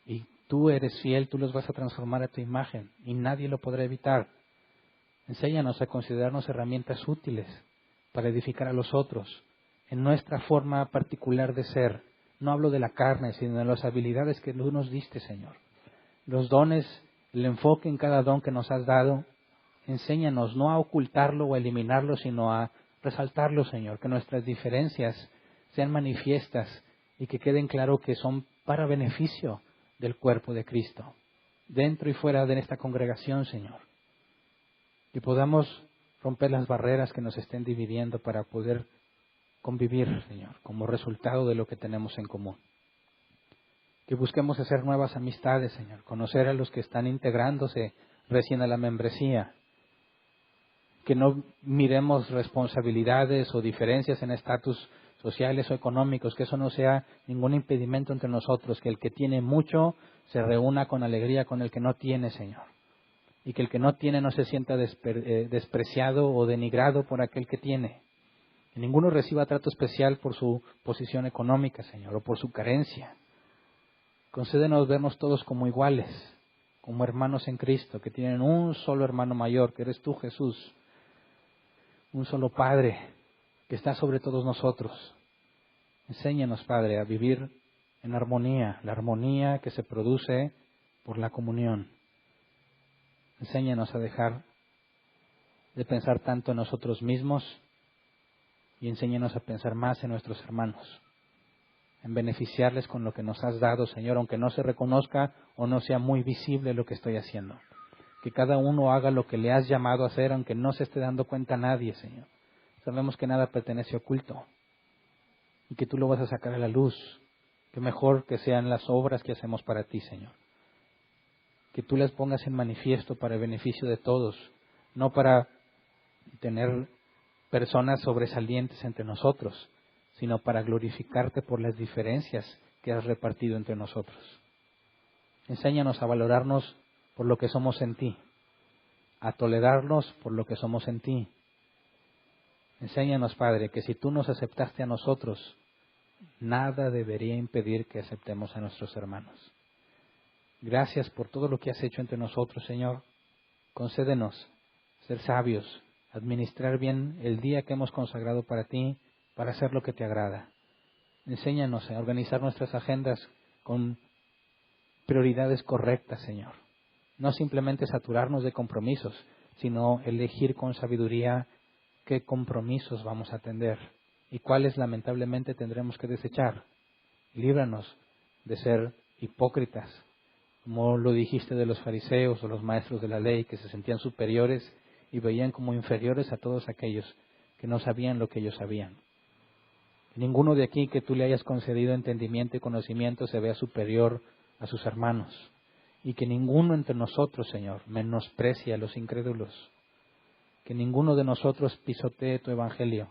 y tú eres fiel, tú los vas a transformar a tu imagen y nadie lo podrá evitar. Enséñanos a considerarnos herramientas útiles para edificar a los otros en nuestra forma particular de ser. No hablo de la carne, sino de las habilidades que tú nos diste, Señor. Los dones, el enfoque en cada don que nos has dado. Enséñanos no a ocultarlo o a eliminarlo, sino a resaltarlo, Señor. Que nuestras diferencias sean manifiestas y que queden claro que son para beneficio del cuerpo de Cristo, dentro y fuera de esta congregación, Señor. Que podamos romper las barreras que nos estén dividiendo para poder convivir, Señor, como resultado de lo que tenemos en común. Que busquemos hacer nuevas amistades, Señor, conocer a los que están integrándose recién a la membresía. Que no miremos responsabilidades o diferencias en estatus sociales o económicos, que eso no sea ningún impedimento entre nosotros, que el que tiene mucho se reúna con alegría con el que no tiene, Señor. Y que el que no tiene no se sienta despreciado o denigrado por aquel que tiene. Que ninguno reciba trato especial por su posición económica, Señor, o por su carencia. Concédenos vernos todos como iguales, como hermanos en Cristo, que tienen un solo hermano mayor, que eres tú, Jesús, un solo Padre, que está sobre todos nosotros. Enséñanos, Padre, a vivir en armonía, la armonía que se produce por la comunión. Enséñanos a dejar de pensar tanto en nosotros mismos y enséñanos a pensar más en nuestros hermanos, en beneficiarles con lo que nos has dado, Señor, aunque no se reconozca o no sea muy visible lo que estoy haciendo. Que cada uno haga lo que le has llamado a hacer, aunque no se esté dando cuenta a nadie, Señor. Sabemos que nada pertenece oculto y que tú lo vas a sacar a la luz. Que mejor que sean las obras que hacemos para ti, Señor. Que tú las pongas en manifiesto para el beneficio de todos, no para tener personas sobresalientes entre nosotros, sino para glorificarte por las diferencias que has repartido entre nosotros. Enséñanos a valorarnos por lo que somos en ti, a tolerarnos por lo que somos en ti. Enséñanos, Padre, que si tú nos aceptaste a nosotros, nada debería impedir que aceptemos a nuestros hermanos. Gracias por todo lo que has hecho entre nosotros, Señor. Concédenos ser sabios, administrar bien el día que hemos consagrado para ti, para hacer lo que te agrada. Enséñanos a organizar nuestras agendas con prioridades correctas, Señor. No simplemente saturarnos de compromisos, sino elegir con sabiduría qué compromisos vamos a atender y cuáles lamentablemente tendremos que desechar. Líbranos de ser hipócritas, como lo dijiste de los fariseos o los maestros de la ley, que se sentían superiores y veían como inferiores a todos aquellos que no sabían lo que ellos sabían. Ninguno de aquí que tú le hayas concedido entendimiento y conocimiento se vea superior a sus hermanos. Y que ninguno entre nosotros, Señor, menosprecie a los incrédulos. Que ninguno de nosotros pisotee tu evangelio,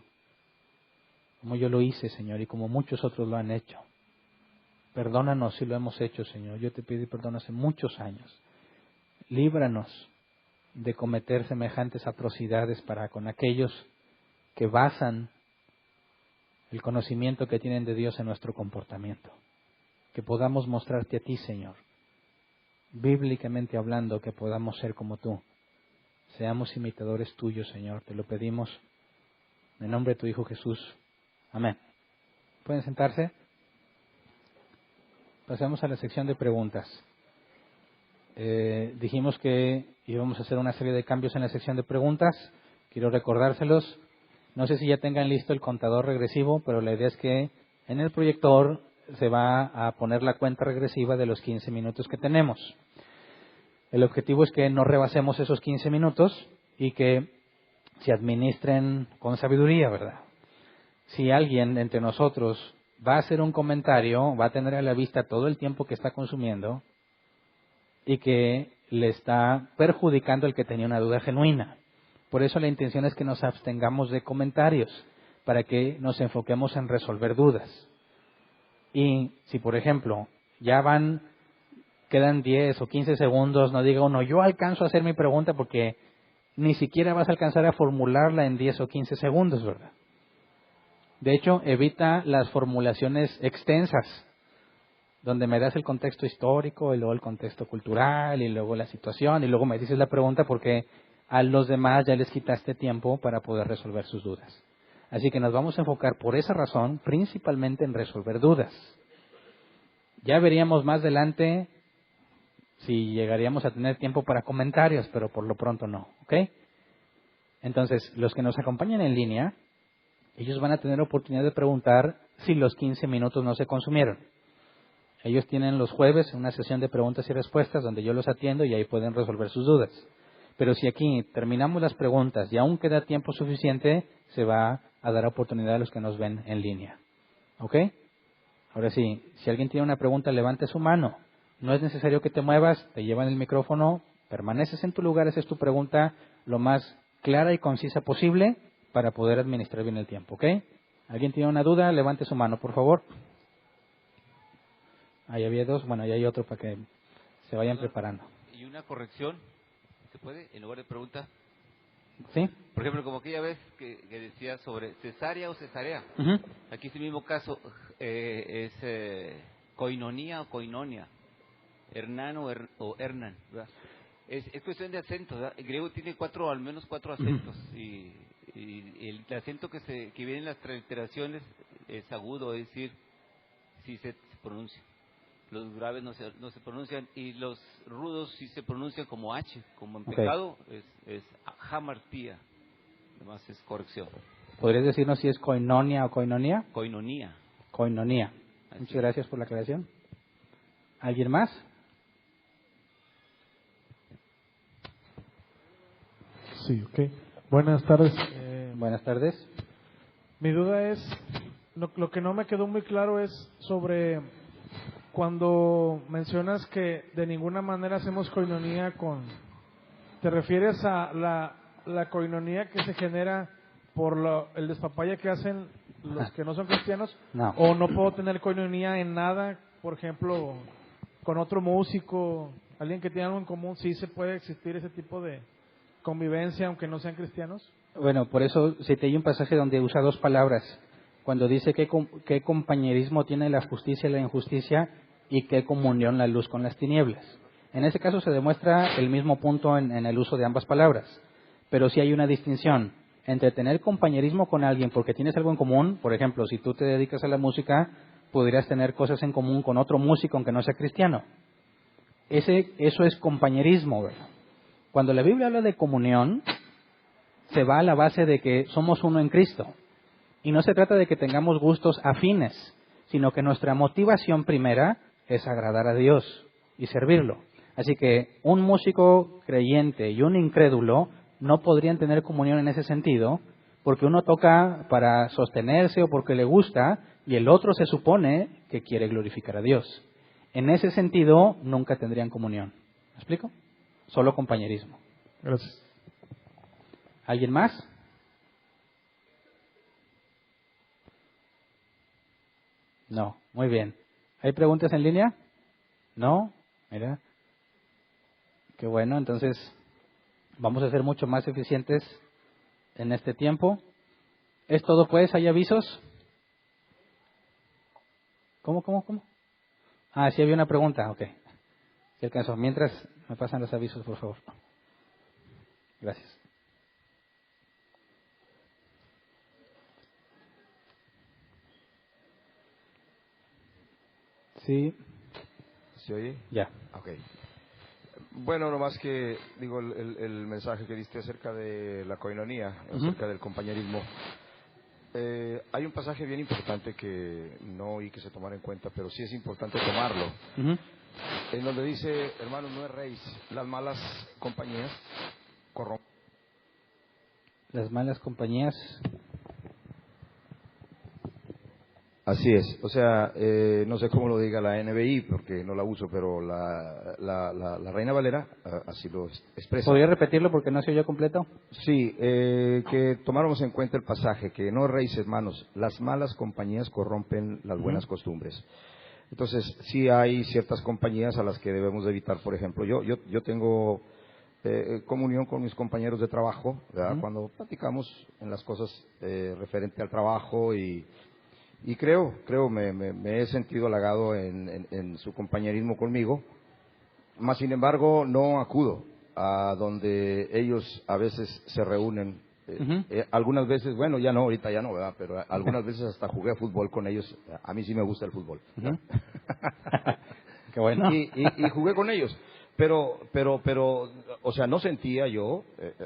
como yo lo hice, Señor, y como muchos otros lo han hecho. Perdónanos si lo hemos hecho, Señor. Yo te pido perdón hace muchos años. Líbranos de cometer semejantes atrocidades para con aquellos que basan el conocimiento que tienen de Dios en nuestro comportamiento. Que podamos mostrarte a ti, Señor, bíblicamente hablando, que podamos ser como tú. Seamos imitadores tuyos, Señor. Te lo pedimos en el nombre de tu Hijo Jesús. Amén. ¿Pueden sentarse? Pasemos a la sección de preguntas. Dijimos que íbamos a hacer una serie de cambios en la sección de preguntas. Quiero recordárselos. No sé si ya tengan listo el contador regresivo, pero la idea es que en el proyector se va a poner la cuenta regresiva de los 15 minutos que tenemos. El objetivo es que no rebasemos esos 15 minutos y que se administren con sabiduría, ¿verdad? Si alguien entre nosotros va a hacer un comentario, va a tener a la vista todo el tiempo que está consumiendo y que le está perjudicando el que tenía una duda genuina. Por eso la intención es que nos abstengamos de comentarios, para que nos enfoquemos en resolver dudas. Y si, por ejemplo, quedan 10 o 15 segundos, no diga uno, yo alcanzo a hacer mi pregunta, porque ni siquiera vas a alcanzar a formularla en 10 o 15 segundos, ¿verdad? De hecho, evita las formulaciones extensas, donde me das el contexto histórico y luego el contexto cultural y luego la situación y luego me dices la pregunta, porque a los demás ya les quitaste tiempo para poder resolver sus dudas. Así que nos vamos a enfocar por esa razón principalmente en resolver dudas. Ya veríamos más adelante si llegaríamos a tener tiempo para comentarios, pero por lo pronto no, ¿ok? Entonces, los que nos acompañan en línea, ellos van a tener oportunidad de preguntar si los 15 minutos no se consumieron. Ellos tienen los jueves una sesión de preguntas y respuestas donde yo los atiendo y ahí pueden resolver sus dudas. Pero si aquí terminamos las preguntas y aún queda tiempo suficiente, se va a dar oportunidad a los que nos ven en línea. ¿Ok? Ahora sí, si alguien tiene una pregunta, levante su mano. No es necesario que te muevas, te llevan el micrófono, permaneces en tu lugar, esa es tu pregunta lo más clara y concisa posible para poder administrar bien el tiempo. ¿Ok? ¿Alguien tiene una duda? Levante su mano, por favor. Ahí había dos, bueno, ahí hay otro para que se vayan preparando. Y una corrección, ¿se puede? En lugar de pregunta. ¿Sí? Por ejemplo, como aquella vez que decía sobre cesárea o cesarea. Uh-huh. Aquí es el mismo caso, es koinonía o koinonia, Hernán o Hernán, ¿verdad? Es cuestión de acentos, ¿verdad? El griego tiene al menos cuatro acentos, y el acento que viene en las transliteraciones es agudo, es decir, sí se pronuncia. Los graves no se pronuncian, y los rudos sí se pronuncian como H, como en pecado, es hamartía. Además es corrección. ¿Podrías decirnos si es koinonia o koinonía? Koinonía. Koinonía. Así Muchas gracias por la aclaración. ¿Alguien más? Sí, ok. Buenas tardes. Buenas tardes. Mi duda es, lo que no me quedó muy claro es sobre cuando mencionas que de ninguna manera hacemos koinonía ¿te refieres a la koinonía que se genera por el despapalle que hacen los que no son cristianos? No. ¿O no puedo tener koinonía en nada, por ejemplo, con otro músico, alguien que tiene algo en común? ¿Sí se puede existir ese tipo de convivencia aunque no sean cristianos? Bueno, por eso cité hay un pasaje donde usa dos palabras. Cuando dice qué compañerismo tiene la justicia y la injusticia, y qué comunión la luz con las tinieblas. En ese caso se demuestra el mismo punto en el uso de ambas palabras. Pero sí hay una distinción entre tener compañerismo con alguien porque tienes algo en común. Por ejemplo, si tú te dedicas a la música, podrías tener cosas en común con otro músico aunque no sea cristiano. Eso es compañerismo, ¿verdad? Cuando la Biblia habla de comunión, se va a la base de que somos uno en Cristo. Y no se trata de que tengamos gustos afines, sino que nuestra motivación primera es agradar a Dios y servirlo. Así que un músico creyente y un incrédulo no podrían tener comunión en ese sentido, porque uno toca para sostenerse o porque le gusta y el otro se supone que quiere glorificar a Dios. En ese sentido, nunca tendrían comunión. ¿Me explico? Solo compañerismo. Gracias. ¿Alguien más? No, muy bien. ¿Hay preguntas en línea? No, mira. Qué bueno, entonces vamos a ser mucho más eficientes en este tiempo. ¿Es todo pues? ¿Hay avisos? ¿Cómo? Ah, sí había una pregunta, ok. Si alcanzó. Mientras me pasan los avisos, por favor. Gracias. Sí. ¿Se oye? Ya. Ok. Bueno, nomás que, digo, el mensaje que diste acerca de la koinonía, acerca del compañerismo. Hay un pasaje bien importante que no oí que se tomara en cuenta, pero sí es importante tomarlo. En donde dice, hermanos, no erréis, las malas compañías corrompen. Las malas compañías. Así es, o sea, no sé cómo lo diga la NBI, porque no la uso, pero la Reina Valera así lo expresa. ¿Podría repetirlo porque no se oyó completo? Sí, que tomáramos en cuenta el pasaje, que no erréis, hermanos, las malas compañías corrompen las buenas costumbres. Entonces, sí hay ciertas compañías a las que debemos de evitar. Por ejemplo, yo tengo comunión con mis compañeros de trabajo, ¿verdad? Cuando platicamos en las cosas referente al trabajo y creo, me he sentido halagado en su compañerismo conmigo, mas sin embargo no acudo a donde ellos a veces se reúnen. Algunas veces, bueno, ya no, ahorita ya no, ¿verdad? Pero algunas veces hasta jugué fútbol con ellos. A mí sí me gusta el fútbol. Qué bueno. Y jugué con ellos. Pero, o sea, no sentía yo,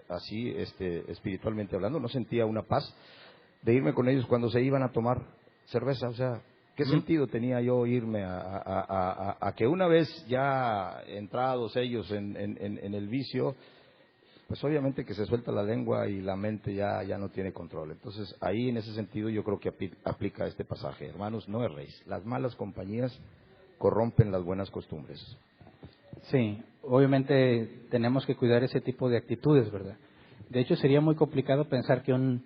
así, espiritualmente hablando, no sentía una paz de irme con ellos cuando se iban a tomar cerveza. O sea, ¿qué sentido tenía yo irme a que una vez ya entrados ellos en el vicio, pues obviamente que se suelta la lengua y la mente ya no tiene control? Entonces, ahí en ese sentido yo creo que aplica este pasaje. Hermanos, no erréis. Las malas compañías corrompen las buenas costumbres. Sí, obviamente tenemos que cuidar ese tipo de actitudes, ¿verdad? De hecho, sería muy complicado pensar que un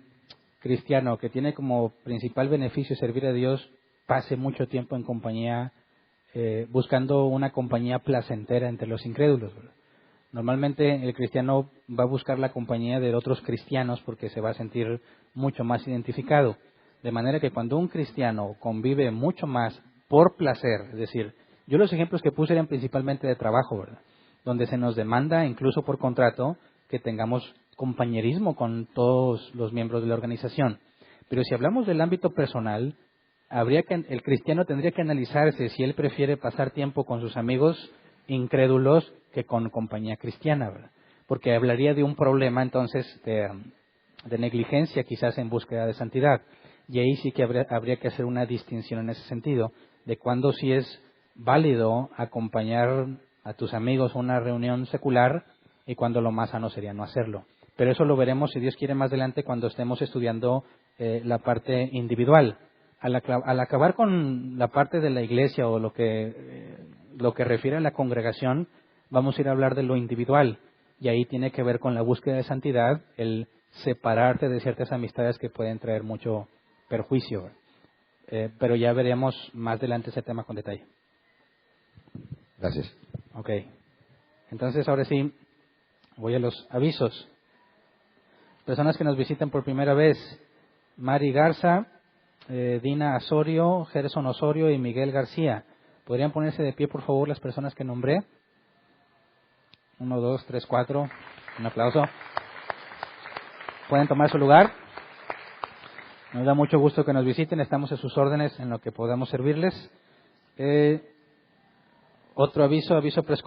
cristiano que tiene como principal beneficio servir a Dios pase mucho tiempo en compañía, buscando una compañía placentera entre los incrédulos, ¿verdad? Normalmente el cristiano va a buscar la compañía de otros cristianos porque se va a sentir mucho más identificado. De manera que cuando un cristiano convive mucho más por placer, es decir, yo los ejemplos que puse eran principalmente de trabajo, ¿verdad? Donde se nos demanda, incluso por contrato, que tengamos compañerismo con todos los miembros de la organización. Pero si hablamos del ámbito personal, el cristiano tendría que analizarse si él prefiere pasar tiempo con sus amigos incrédulos que con compañía cristiana, ¿verdad? Porque hablaría de un problema entonces de negligencia quizás en búsqueda de santidad. Y ahí sí que habría que hacer una distinción en ese sentido, de cuándo sí es válido acompañar a tus amigos a una reunión secular y cuándo lo más sano sería no hacerlo. Pero eso lo veremos, si Dios quiere, más adelante cuando estemos estudiando la parte individual. Al acabar con la parte de la iglesia o lo que refiere a la congregación, vamos a ir a hablar de lo individual. Y ahí tiene que ver con la búsqueda de santidad, el separarte de ciertas amistades que pueden traer mucho perjuicio. Pero ya veremos más adelante ese tema con detalle. Gracias. Ok. Entonces, ahora sí, voy a los avisos. Personas que nos visitan por primera vez: Mari Garza, Dina Osorio, Gerson Osorio y Miguel García. ¿Podrían ponerse de pie, por favor, las personas que nombré? 1, 2, 3, 4. Un aplauso. ¿Pueden tomar su lugar? Nos da mucho gusto que nos visiten. Estamos a sus órdenes en lo que podamos servirles. Otro aviso preescolar.